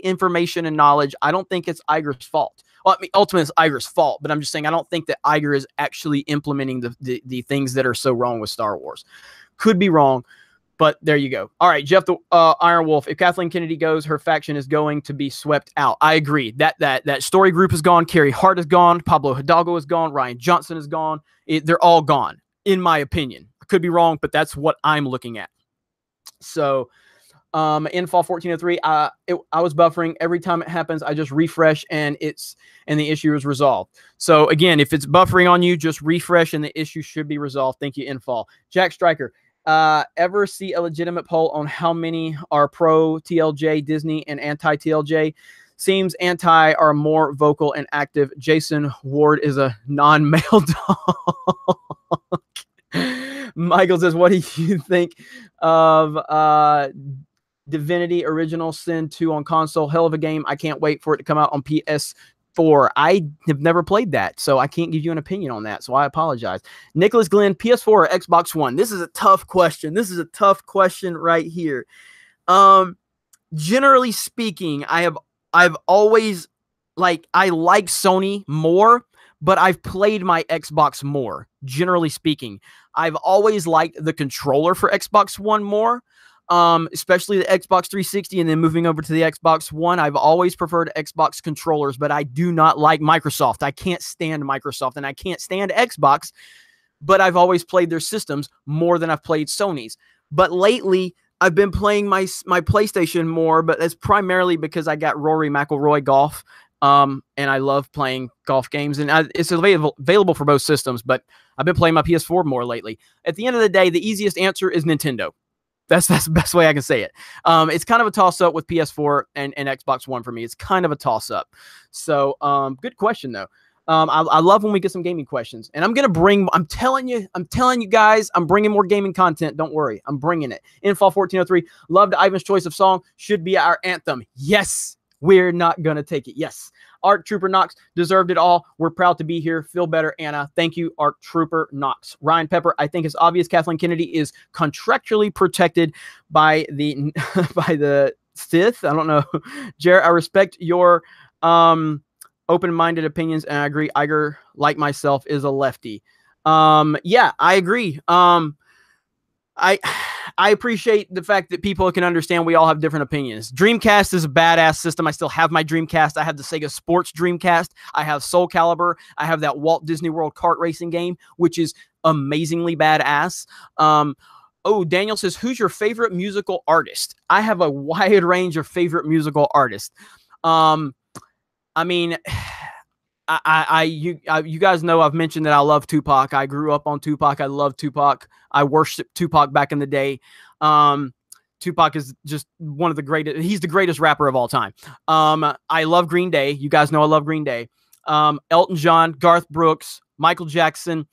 information and knowledge, I don't think it's Iger's fault. Well, I mean, ultimately it's Iger's fault, but I'm just saying I don't think that Iger is actually implementing the things that are so wrong with Star Wars. Could be wrong. But there you go. All right, Jeff the Iron Wolf. If Kathleen Kennedy goes, her faction is going to be swept out. I agree. That story group is gone. Carrie Hart is gone. Pablo Hidalgo is gone. Ryan Johnson is gone. They're all gone, in my opinion. I could be wrong, but that's what I'm looking at. So, in fall 1403, I was buffering. Every time it happens, I just refresh and the issue is resolved. So again, if it's buffering on you, just refresh and the issue should be resolved. Thank you, Infall. Jack Stryker. Ever see a legitimate poll on how many are pro TLJ Disney and anti TLJ? Seems anti are more vocal and active. Jason Ward is a non-male dog. Michael says, what do you think of Divinity Original Sin 2 on console? Hell of a game. I can't wait for it to come out on PS4. I have never played that, so I can't give you an opinion on that, so I apologize. Nicholas Glenn, PS4 or Xbox One? This is a tough question. This is a tough question right here. Generally speaking, I've always I like Sony more, but I've played my Xbox more. Generally speaking, I've always liked the controller for Xbox One more. Especially the Xbox 360 and then moving over to the Xbox One. I've always preferred Xbox controllers, but I do not like Microsoft. I can't stand Microsoft and I can't stand Xbox, but I've always played their systems more than I've played Sony's. But lately, I've been playing my PlayStation more, but that's primarily because I got Rory McIlroy Golf, and I love playing golf games, and it's available for both systems, but I've been playing my PS4 more lately. At the end of the day, the easiest answer is Nintendo. That's the best way I can say it. It's kind of a toss-up with PS4 and Xbox One for me. It's kind of a toss-up. So, good question, though. I love when we get some gaming questions. And I'm telling you guys, I'm bringing more gaming content. Don't worry. I'm bringing it. Infall 1403, loved Ivan's choice of song. Should be our anthem. Yes, we're not going to take it. Yes. Art Trooper Knox deserved it all. We're proud to be here. Feel better, Anna. Thank you, Art Trooper Knox. Ryan Pepper, I think it's obvious Kathleen Kennedy is contractually protected by the by the Sith. I don't know. Jared, I respect your open-minded opinions, and I agree. Iger, like myself, is a lefty. Yeah, I agree. I appreciate the fact that people can understand we all have different opinions. Dreamcast is a badass system. I still have my Dreamcast. I have the Sega Sports Dreamcast. I have Soul Calibur. I have that Walt Disney World kart racing game, which is amazingly badass. Oh, Daniel says, who's your favorite musical artist? I have a wide range of favorite musical artists. I mean, you guys know I've mentioned that I love Tupac. I grew up on Tupac. I love Tupac. I worshiped Tupac back in the day. Tupac is just one of the greatest. He's the greatest rapper of all time. I love Green Day. You guys know I love Green Day. Elton John, Garth Brooks, Michael Jackson,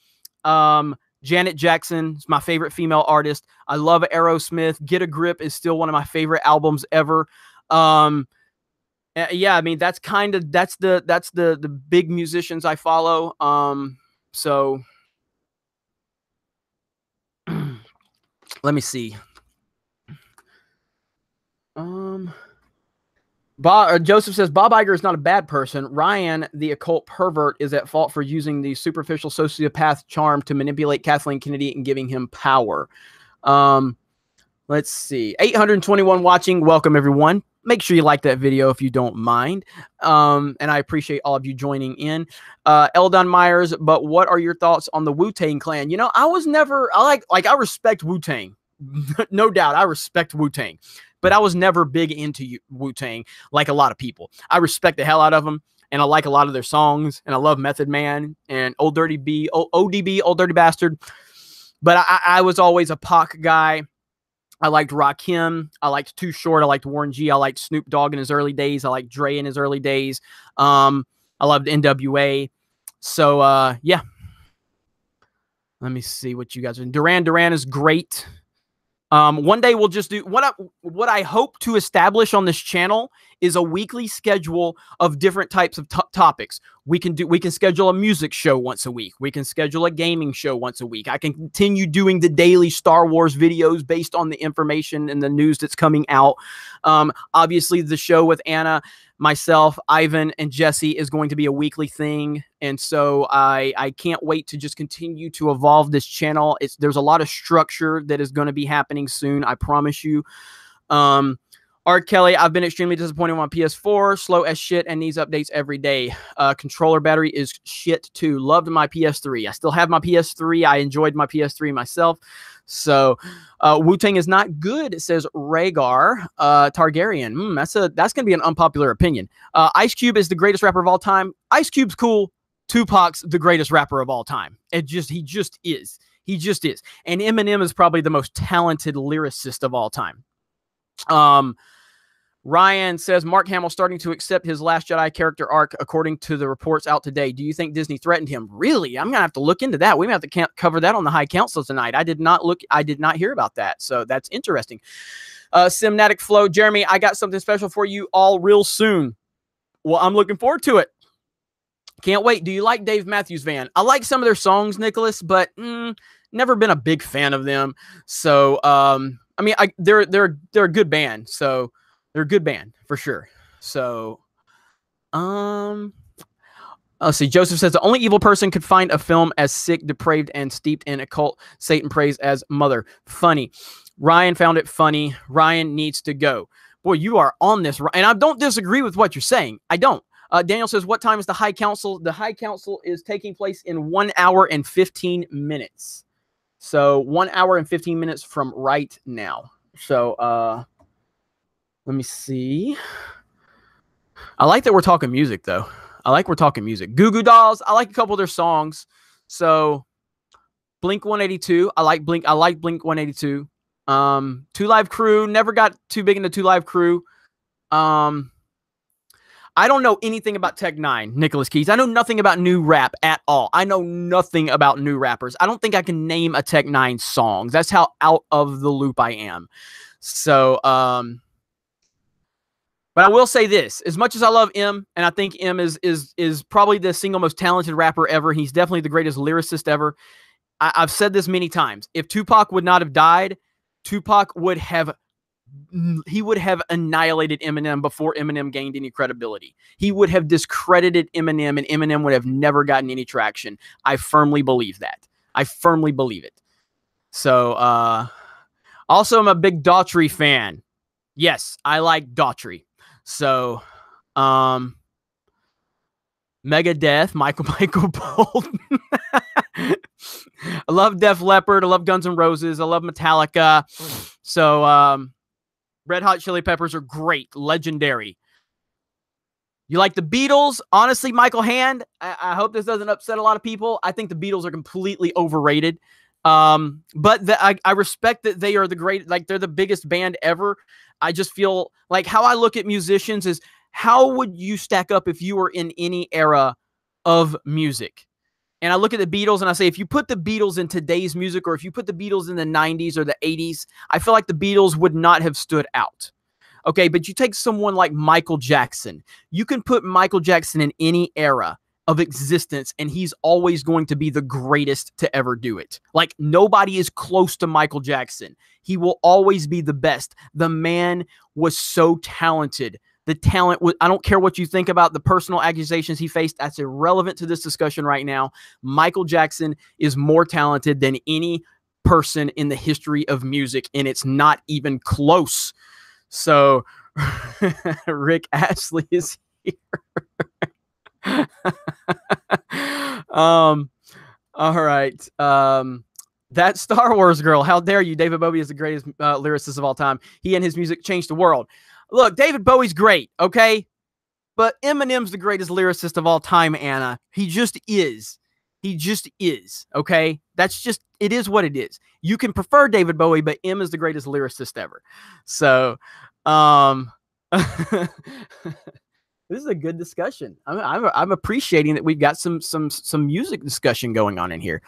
Janet Jackson is my favorite female artist. I love Aerosmith. Get a Grip is still one of my favorite albums ever. Yeah, I mean that's the big musicians I follow. So let me see. Joseph says Bob Iger is not a bad person. Ryan, the occult pervert, is at fault for using the superficial sociopath charm to manipulate Kathleen Kennedy and giving him power. Let's see. 821 watching. Welcome everyone. Make sure you like that video if you don't mind. And I appreciate all of you joining in. Eldon Myers, but what are your thoughts on the Wu-Tang Clan? You know, I respect Wu-Tang. No doubt, I respect Wu-Tang. But I was never big into Wu-Tang like a lot of people. I respect the hell out of them, and I like a lot of their songs, and I love Method Man and Old Dirty B, ODB, Old Dirty Bastard. But I was always a Pac guy. I liked Rakim. I liked Too Short. I liked Warren G. I liked Snoop Dogg in his early days. I liked Dre in his early days. I loved NWA. So, yeah. Let me see what you guys are. Duran is great. One day we'll just do what I hope to establish on this channel is a weekly schedule of different types of topics. We can schedule a music show once a week. We can schedule a gaming show once a week. I can continue doing the daily Star Wars videos based on the information and the news that's coming out. Obviously the show with Anna myself, Ivan, and Jesse is going to be a weekly thing. And so I can't wait to just continue to evolve this channel. There's a lot of structure that is going to be happening soon. I promise you. R. Kelly, I've been extremely disappointed with my PS4, slow as shit and needs updates every day. Controller battery is shit too. Loved my PS3. I still have my PS3. I enjoyed my PS3 myself. So Wu-Tang is not good, it says Rhaegar Targaryen. That's gonna be an unpopular opinion. Ice Cube is the greatest rapper of all time. Ice Cube's cool. Tupac's the greatest rapper of all time. He just is. He just is. And Eminem is probably the most talented lyricist of all time. Ryan says Mark Hamill starting to accept his Last Jedi character arc according to the reports out today. Do you think Disney threatened him? Really? I'm gonna have to look into that. We may have to cover that on the High Council tonight. I did not hear about that. So that's interesting. Simnatic Flow, Jeremy, I got something special for you all real soon. Well, I'm looking forward to it. Can't wait. Do you like Dave Matthews Band? I like some of their songs, Nicholas, but never been a big fan of them. So I mean, they're a good band. So they're a good band for sure. So, let's see. Joseph says the only evil person could find a film as sick, depraved, and steeped in occult Satan prays as mother. Funny. Ryan found it funny. Ryan needs to go. Boy, you are on this. And I don't disagree with what you're saying. I don't. Daniel says, what time is the High Council? The High Council is taking place in 1 hour and 15 minutes. So 1 hour and 15 minutes from right now. So, let me see. I like that we're talking music, though. I like we're talking music. Goo Goo Dolls. I like a couple of their songs. So, Blink 182. I like Blink 182. 2 Live Crew. Never got too big into 2 Live Crew. I don't know anything about Tech Nine, Nicholas Keys. I know nothing about new rap at all. I know nothing about new rappers. I don't think I can name a Tech Nine song. That's how out of the loop I am. So, but I will say this, as much as I love M, and I think M is probably the single most talented rapper ever, he's definitely the greatest lyricist ever. I've said this many times. If Tupac would not have died, Tupac would have annihilated Eminem before Eminem gained any credibility. He would have discredited Eminem, and Eminem would have never gotten any traction. I firmly believe that. I firmly believe it. So, also, I'm a big Daughtry fan. Yes, I like Daughtry. So, Megadeth, Michael Bolton. I love Def Leppard. I love Guns N' Roses. I love Metallica. So, Red Hot Chili Peppers are great. Legendary. You like the Beatles? Honestly, Michael Hand, I hope this doesn't upset a lot of people. I think the Beatles are completely overrated. But I respect that they are they're the biggest band ever. I just feel like how I look at musicians is how would you stack up if you were in any era of music? And I look at the Beatles and I say, if you put the Beatles in today's music, or if you put the Beatles in the 90s or the 80s, I feel like the Beatles would not have stood out. Okay, but you take someone like Michael Jackson. You can put Michael Jackson in any era of existence, and he's always going to be the greatest to ever do it. Like, nobody is close to Michael Jackson. He will always be the best. The man was so talented. The talent was, I don't care what you think about the personal accusations he faced. That's irrelevant to this discussion right now. Michael Jackson is more talented than any person in the history of music, and it's not even close. So, Rick Astley is here. All right. That Star Wars girl, how dare you? David Bowie is the greatest lyricist of all time. He and his music changed the world. Look, David Bowie's great, okay? But Eminem's the greatest lyricist of all time, Anna. He just is. He just is, okay? That's just, it is what it is. You can prefer David Bowie, but M is the greatest lyricist ever. So, this is a good discussion. I'm appreciating that we've got some music discussion going on in here.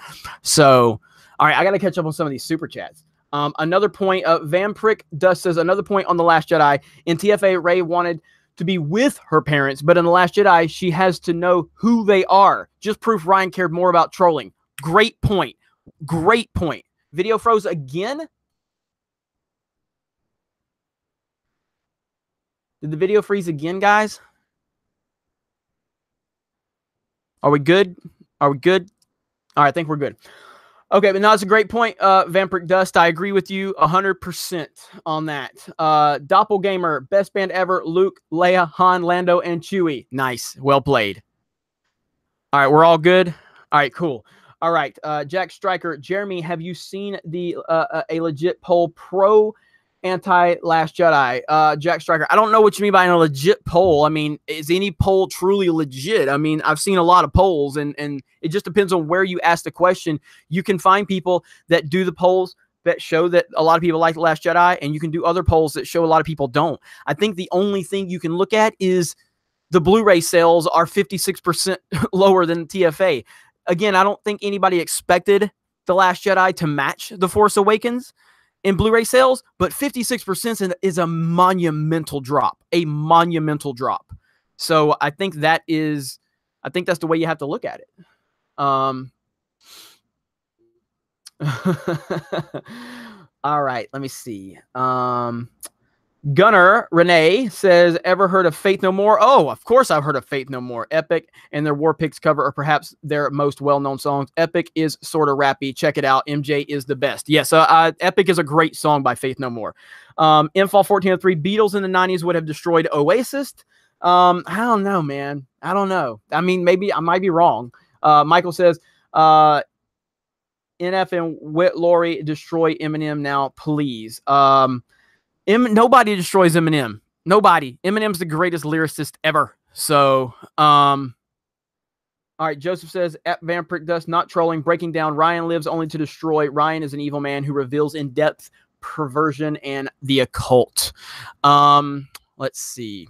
So, all right, I got to catch up on some of these super chats. Another point, Van Prick Dust says, another point on The Last Jedi. In TFA, Rey wanted to be with her parents, but in The Last Jedi, she has to know who they are. Just proof Ryan cared more about trolling. Great point. Great point. Video froze again? Did the video freeze again, guys? Are we good? Are we good? All right, I think we're good. Okay, but no, it's a great point, Vampiric Dust. I agree with you 100% on that. Doppelgamer, best band ever, Luke, Leia, Han, Lando, and Chewie. Nice. Well played. All right, we're all good? All right, cool. All right, Jack Stryker, Jeremy, have you seen the a legit poll pro anti-Last Jedi? Jack Stryker, I don't know what you mean by a legit poll. I mean, is any poll truly legit? I mean, I've seen a lot of polls, and it just depends on where you ask the question. You can find people that do the polls that show that a lot of people like The Last Jedi, and you can do other polls that show a lot of people don't. I think the only thing you can look at is the Blu-ray sales are 56% lower than TFA. Again, I don't think anybody expected The Last Jedi to match The Force Awakens in Blu-ray sales, but 56% is a monumental drop, So I think that's the way you have to look at it. All right, let me see. Gunnar Renee says, ever heard of Faith No More? Oh, of course I've heard of Faith No More. Epic and their War Pigs cover are perhaps their most well-known songs. Epic is sort of rappy. Check it out. MJ is the best. Yes, Epic is a great song by Faith No More. Infall 1403, Beatles in the 90s would have destroyed Oasis. I don't know, man. I don't know. I mean, maybe I might be wrong. Michael says, NF and Whit Laurie destroy Eminem now, please. Nobody destroys Eminem. Nobody. Eminem's the greatest lyricist ever. So, all right. Joseph says, at Vampiric Dust, not trolling, breaking down. Ryan lives only to destroy. Ryan is an evil man who reveals in depth perversion and the occult. Let's see.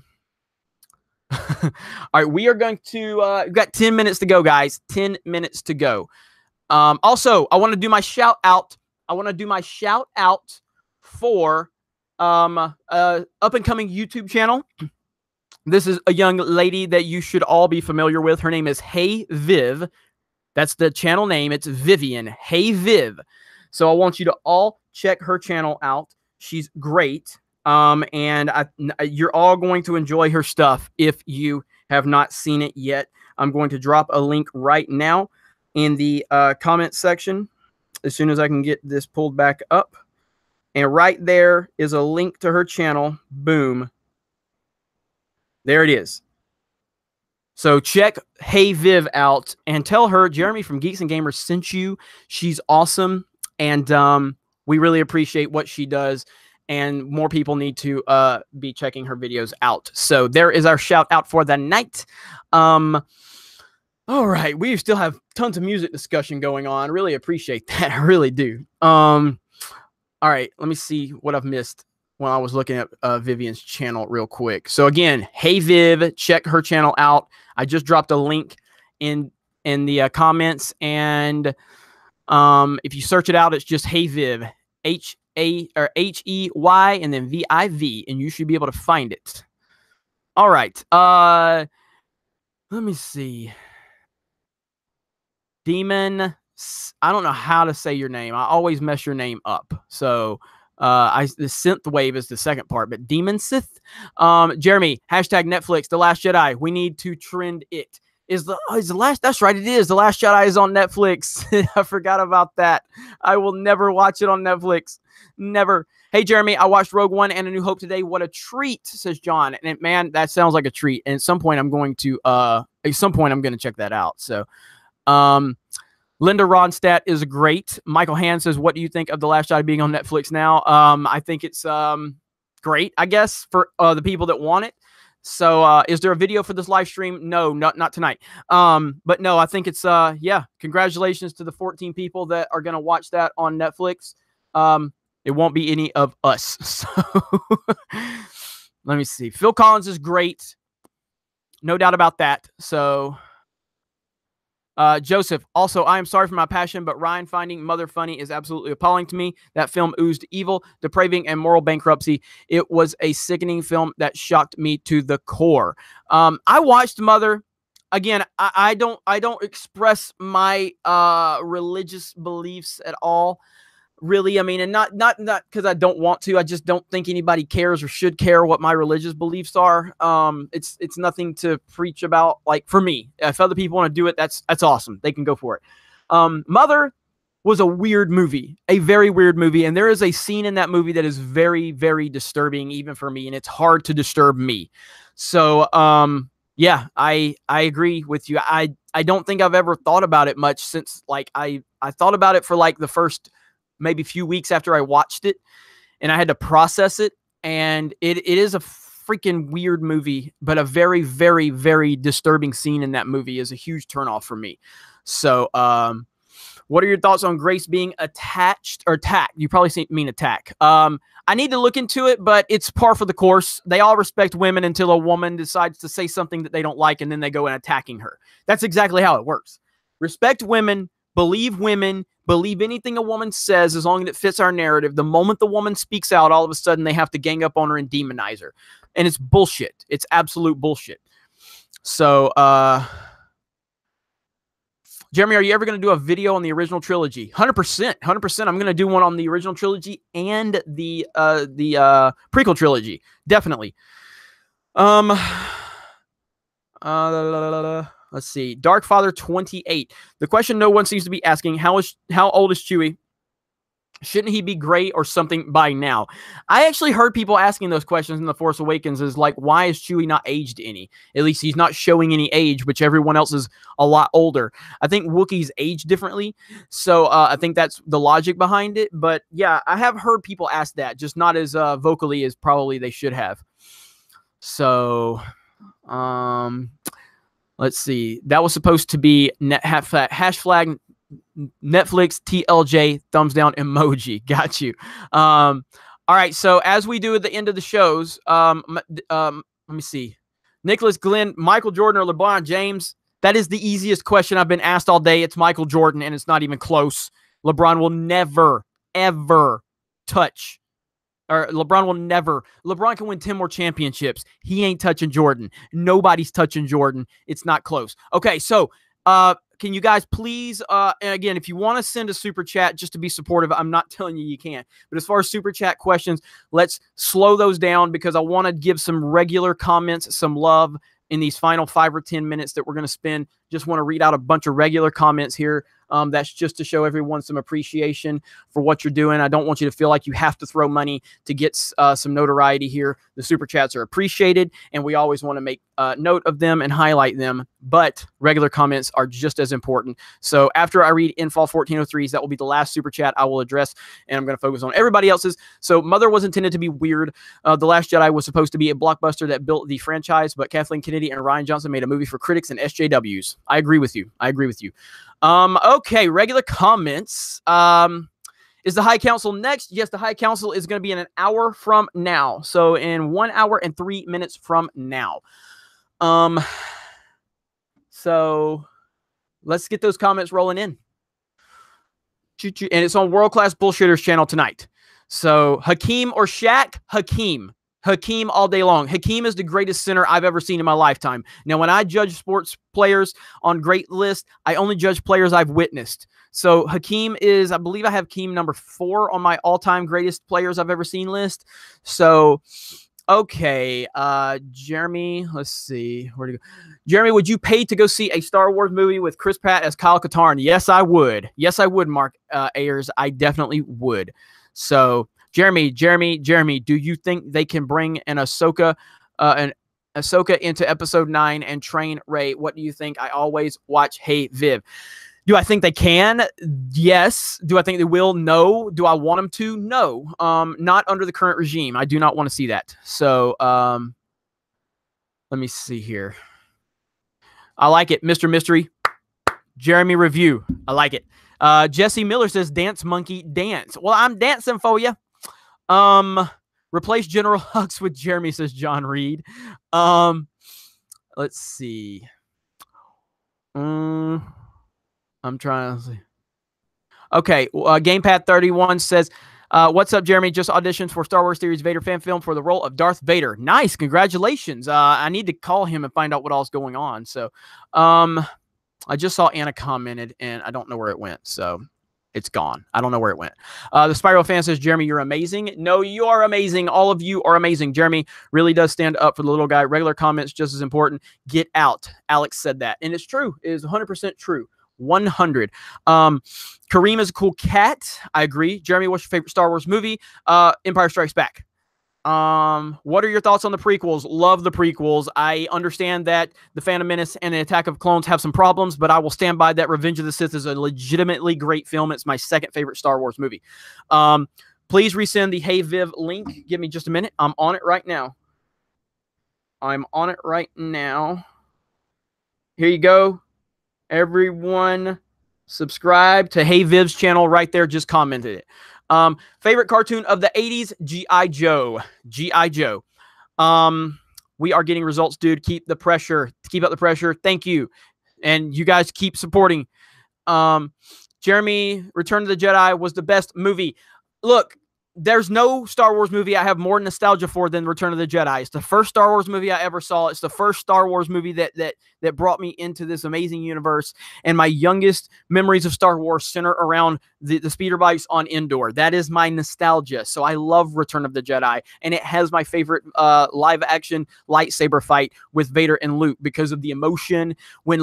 All right. We are going to, we've got 10 minutes to go, guys. 10 minutes to go. Also, I want to do my shout out. For up and coming YouTube channel. This is a young lady that you should all be familiar with. Her name is Hey Viv. That's the channel name. It's Vivian. Hey Viv. So I want you to all check her channel out. She's great. And you're all going to enjoy her stuff if you have not seen it yet. I'm going to drop a link right now in the comment section as soon as I can get this pulled back up. And right there is a link to her channel. Boom. There it is. So check Hey Viv out and tell her Jeremy from Geeks and Gamers sent you. She's awesome. And we really appreciate what she does. And more people need to be checking her videos out. So there is our shout out for the night. All right. We still have tons of music discussion going on. Really appreciate that. I really do. All right, let me see what I've missed when I was looking at Vivian's channel real quick. So again, Hey Viv, check her channel out. I just dropped a link in the comments, and if you search it out, it's just Hey Viv, H-E-Y, and then V-I-V, and you should be able to find it. All right, let me see. Demon. I don't know how to say your name. I always mess your name up. So the synth wave is the second part, but Demon Sith. Jeremy, hashtag Netflix, The Last Jedi. We need to trend it. Is the last? That's right. It is. The Last Jedi is on Netflix. I forgot about that. I will never watch it on Netflix. Never. Hey, Jeremy, I watched Rogue One and A New Hope today. What a treat, says John. And man, that sounds like a treat. And at some point, I'm going to check that out. So, Linda Ronstadt is great. Michael Hand says, what do you think of The Last Jedi being on Netflix now? I think it's great, I guess, for the people that want it. So is there a video for this live stream? No, not tonight. But no, I think it's, yeah, congratulations to the 14 people that are going to watch that on Netflix. It won't be any of us. So let me see. Phil Collins is great. No doubt about that. So... Joseph, also, I am sorry for my passion, but Ryan finding Mother funny is absolutely appalling to me. That film oozed evil, depraving, and moral bankruptcy. It was a sickening film that shocked me to the core. I watched Mother. Again, I don't express my religious beliefs at all. really. I mean, and not because I don't want to. I just don't think anybody cares or should care what my religious beliefs are. It's nothing to preach about. Like, for me, if other people want to do it, that's awesome. They can go for it. Mother was a weird movie, a very weird movie, and there is a scene in that movie that is very, very disturbing, even for me, and it's hard to disturb me. So, yeah, I agree with you. I don't think I've ever thought about it much since, like, I thought about it for like the first maybe few weeks after I watched it, and I had to process it, and it is a freaking weird movie, but a very, very, very disturbing scene in that movie is a huge turnoff for me. So, what are your thoughts on Grace being attached or attacked? You probably mean attack. I need to look into it, but it's par for the course. They all respect women until a woman decides to say something that they don't like, and then they go in attacking her. That's exactly how it works. Respect women, believe anything a woman says as long as it fits our narrative. The moment the woman speaks out, all of a sudden they have to gang up on her and demonize her. And it's bullshit. It's absolute bullshit. So, Jeremy, are you ever going to do a video on the original trilogy? 100%. 100%. I'm going to do one on the original trilogy and the prequel trilogy. Definitely. Let's see. Darkfather 28. The question no one seems to be asking, how old is Chewie? Shouldn't he be gray or something by now? I actually heard people asking those questions in The Force Awakens, is like, why is Chewie not aged any? At least he's not showing any age, which everyone else is a lot older. I think Wookiees age differently, so I think that's the logic behind it. But yeah, I have heard people ask that, just not as vocally as probably they should have. So, let's see. That was supposed to be hash flag Netflix TLJ thumbs down emoji. Got you. All right. So as we do at the end of the shows, let me see. Nicholas Glenn, Michael Jordan, or LeBron James? That is the easiest question I've been asked all day. It's Michael Jordan, and it's not even close. LeBron will never, ever touch. Or LeBron can win 10 more championships. He ain't touching Jordan. Nobody's touching Jordan. It's not close. Okay, so can you guys please, and again, if you want to send a super chat just to be supportive, I'm not telling you can't. But as far as super chat questions, let's slow those down because I want to give some regular comments, some love in these final 5 or 10 minutes that we're going to spend. Just want to read out a bunch of regular comments here. That's just to show everyone some appreciation for what you're doing. I don't want you to feel like you have to throw money to get some notoriety here. The super chats are appreciated, and we always want to make note of them and highlight them, but regular comments are just as important. So after I read Infall 1403s, that will be the last super chat I will address, and I'm going to focus on everybody else's. So Mother was intended to be weird. The Last Jedi was supposed to be a blockbuster that built the franchise, but Kathleen Kennedy and Rian Johnson made a movie for critics and SJWs. I agree with you. Okay, regular comments. Is the High Council next? Yes, the High Council is going to be in an hour from now. So in 1 hour and 3 minutes from now. So let's get those comments rolling in. And it's on World Class Bullshitters channel tonight. So Hakeem or Shaq? Hakeem. Hakeem all day long. Hakeem is the greatest center I've ever seen in my lifetime. Now, when I judge sports players on great list, I only judge players I've witnessed. So Hakeem is, I believe I have Hakeem number 4 on my all-time greatest players I've ever seen list. So, okay. Jeremy, let's see. Where'd he go? Jeremy, would you pay to go see a Star Wars movie with Chris Pratt as Kyle Katarn? Yes, I would. Yes, I would, Mark Ayers. I definitely would. So, Jeremy, do you think they can bring an Ahsoka into episode 9 and train Rey? What do you think? I always watch Hey Viv. Do I think they can? Yes. Do I think they will? No. Do I want them to? No. Not under the current regime. I do not want to see that. So, let me see here. I like it. Mr. Mystery. Jeremy review. I like it. Jesse Miller says, dance monkey dance. Well, I'm dancing for you. Replace General Hux with Jeremy, says John Reed. Let's see. I'm trying to see. Okay, Gamepad 31 says, what's up, Jeremy? Just auditioned for Star Wars Theories Vader fan film for the role of Darth Vader. Nice, congratulations. I need to call him and find out what all's going on. So, I just saw Anna commented, and I don't know where it went. So, It's gone. I don't know where it went. The Spiral fan says, Jeremy, you're amazing. No, you are amazing. All of you are amazing. Jeremy really does stand up for the little guy. Regular comments just as important. Get out. Alex said that. And it's true. It is 100% true. 100. Kareem is a cool cat. I agree. Jeremy, what's your favorite Star Wars movie? Empire Strikes Back. What are your thoughts on the prequels? Love the prequels. I understand that The Phantom Menace and The Attack of Clones have some problems, but I will stand by that. Revenge of the Sith is a legitimately great film. It's my second favorite Star Wars movie. Please resend the Hey Viv link. Give me just a minute. I'm on it right now. Here you go. Everyone subscribe to Hey Viv's channel right there. Just commented it. Favorite cartoon of the 80s, G.I. Joe. G.I. Joe. We are getting results, dude. Keep the pressure. Keep up the pressure. Thank you. And you guys keep supporting. Jeremy, Return of the Jedi was the best movie. Look, there's no Star Wars movie I have more nostalgia for than Return of the Jedi. It's the first Star Wars movie I ever saw. It's the first Star Wars movie that brought me into this amazing universe. And my youngest memories of Star Wars center around the speeder bikes on Endor. That is my nostalgia. So I love Return of the Jedi. And it has my favorite live action lightsaber fight with Vader and Luke because of the emotion when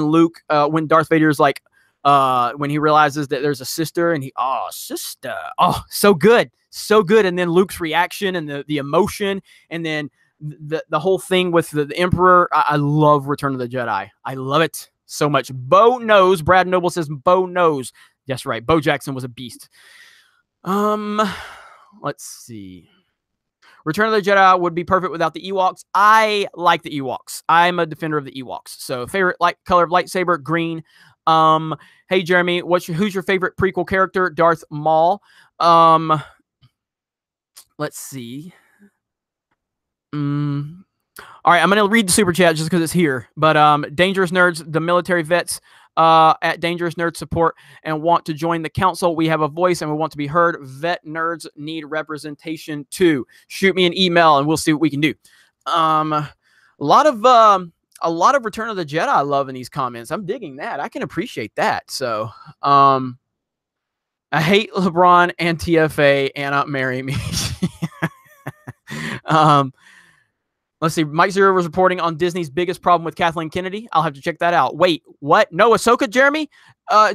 Darth Vader is like, when he realizes that there's a sister and sister. Oh, so good. So good. And then Luke's reaction and the emotion and then the whole thing with the Emperor. I love Return of the Jedi. I love it so much. Bo knows. Brad Noble says Bo knows. Yes, right. Bo Jackson was a beast. Let's see. Return of the Jedi would be perfect without the Ewoks. I like the Ewoks. I'm a defender of the Ewoks. So favorite color of lightsaber, green. Hey Jeremy, who's your favorite prequel character? Darth Maul. Let's see. All right, I'm gonna read the super chat just because it's here. But Dangerous Nerds, the military vets at Dangerous Nerds support and want to join the council. We have a voice and we want to be heard. Vet nerds need representation too. Shoot me an email and we'll see what we can do. A lot of Return of the Jedi love in these comments. I'm digging that. I can appreciate that. So, I hate LeBron and TFA and not marry me. Let's see. Mike Zero was reporting on Disney's biggest problem with Kathleen Kennedy. I'll have to check that out. Wait, what? No, Ahsoka, Jeremy?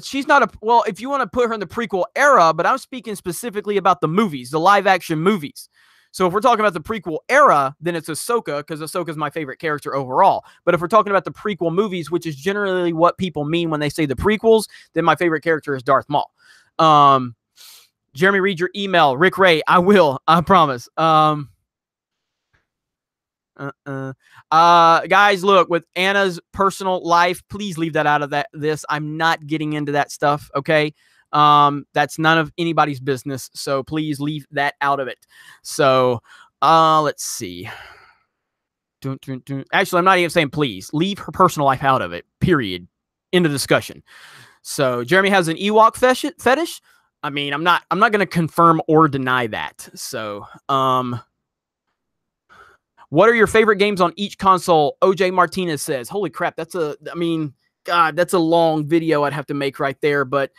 She's not well, if you want to put her in the prequel era, but I'm speaking specifically about the movies, the live action movies. So if we're talking about the prequel era, then it's Ahsoka, because Ahsoka is my favorite character overall. But if we're talking about the prequel movies, which is generally what people mean when they say the prequels, then my favorite character is Darth Maul. Jeremy, read your email. Rick Ray, I will. I promise. Guys, look, with Anna's personal life, please leave that out of this. I'm not getting into that stuff, okay? That's none of anybody's business, so please leave that out of it. So let's see. Actually, I'm not even saying please. Leave her personal life out of it, period. End of discussion. So Jeremy has an Ewok fetish. I mean, I'm not going to confirm or deny that. So what are your favorite games on each console? OJ Martinez says, holy crap, God, that's a long video I'd have to make right there. But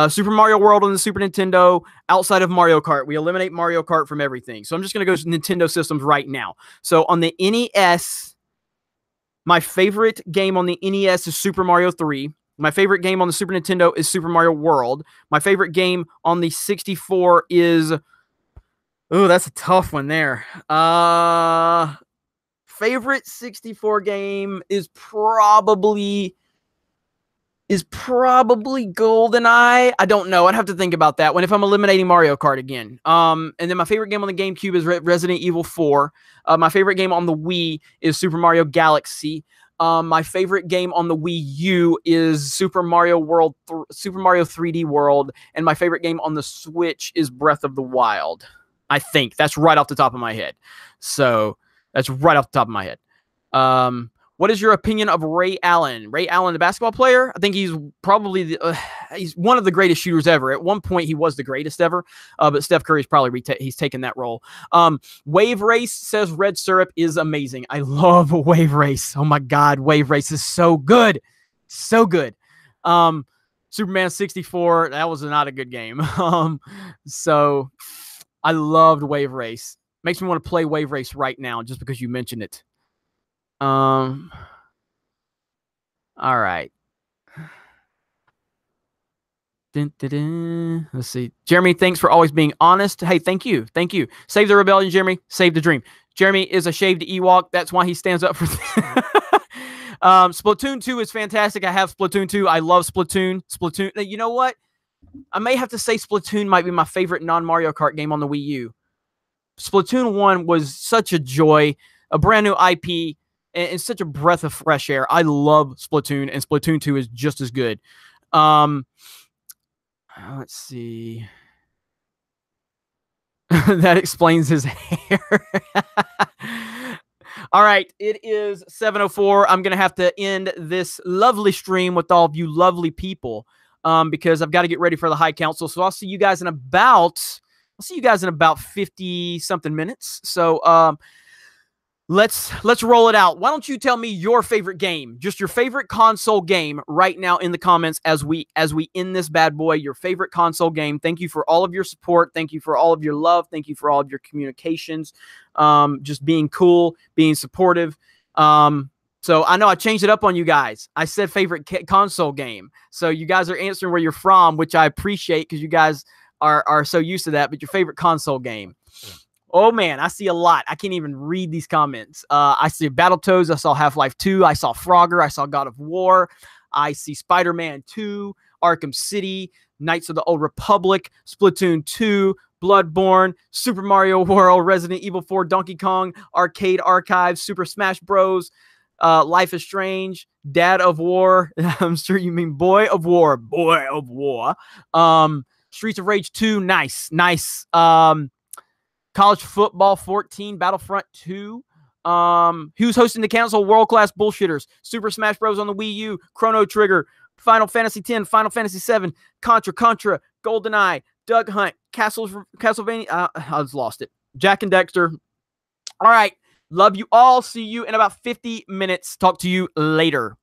Super Mario World on the Super Nintendo, outside of Mario Kart. We eliminate Mario Kart from everything. So I'm just going to go to Nintendo systems right now. So on the NES, my favorite game on the NES is Super Mario 3. My favorite game on the Super Nintendo is Super Mario World. My favorite game on the 64 is... Oh, that's a tough one there. Favorite 64 game is probably GoldenEye. I don't know. I'd have to think about that one if I'm eliminating Mario Kart again. And then my favorite game on the GameCube is Resident Evil 4. My favorite game on the Wii is Super Mario Galaxy. My favorite game on the Wii U is Super Mario 3D World. And my favorite game on the Switch is Breath of the Wild. I think that's right off the top of my head. So that's right off the top of my head. What is your opinion of Ray Allen? Ray Allen, the basketball player? I think he's probably he's one of the greatest shooters ever. At one point, he was the greatest ever, but Steph Curry's probably he's taken that role. Wave Race says Red Syrup is amazing. I love Wave Race. Oh my God, Wave Race is so good, so good. Superman 64, that was not a good game. So I loved Wave Race. Makes me want to play Wave Race right now just because you mentioned it. All right. Dun, dun, dun. Let's see. Jeremy, thanks for always being honest. Hey, thank you. Thank you. Save the rebellion, Jeremy. Save the dream. Jeremy is a shaved Ewok. That's why he stands up for Splatoon 2 is fantastic. I have Splatoon 2. I love Splatoon. Splatoon. You know what? I may have to say Splatoon might be my favorite non-Mario Kart game on the Wii U. Splatoon 1 was such a joy, a brand new IP, and such a breath of fresh air. I love Splatoon, and Splatoon 2 is just as good. Let's see. That explains his hair. All right, it is 7:04. I'm going to have to end this lovely stream with all of you lovely people because I've got to get ready for the High Council. So I'll see you guys in about 50 something minutes. So let's roll it out. Why don't you tell me your favorite game, just your favorite console game right now in the comments as we end this bad boy, your favorite console game. Thank you for all of your support. Thank you for all of your love. Thank you for all of your communications. Just being cool, being supportive. So I know I changed it up on you guys. I said favorite console game. So you guys are answering where you're from, which I appreciate because you guys are so used to that, but your favorite console game. Oh, man, I see a lot. I can't even read these comments. I see Battletoads. I saw Half-Life 2. I saw Frogger. I saw God of War. I see Spider-Man 2, Arkham City, Knights of the Old Republic, Splatoon 2, Bloodborne, Super Mario World, Resident Evil 4, Donkey Kong, Arcade Archives, Super Smash Bros., Life is Strange, Dad of War. I'm sure you mean Boy of War. Boy of War. Streets of Rage 2. Nice. College Football 14, Battlefront 2. Who's hosting the council? World Class Bullshitters. Super Smash Bros. On the Wii U. Chrono Trigger. Final Fantasy X. Final Fantasy 7. Contra. GoldenEye. Duck Hunt. Castlevania. I just lost it. Jack and Dexter. All right. Love you all. See you in about 50 minutes. Talk to you later.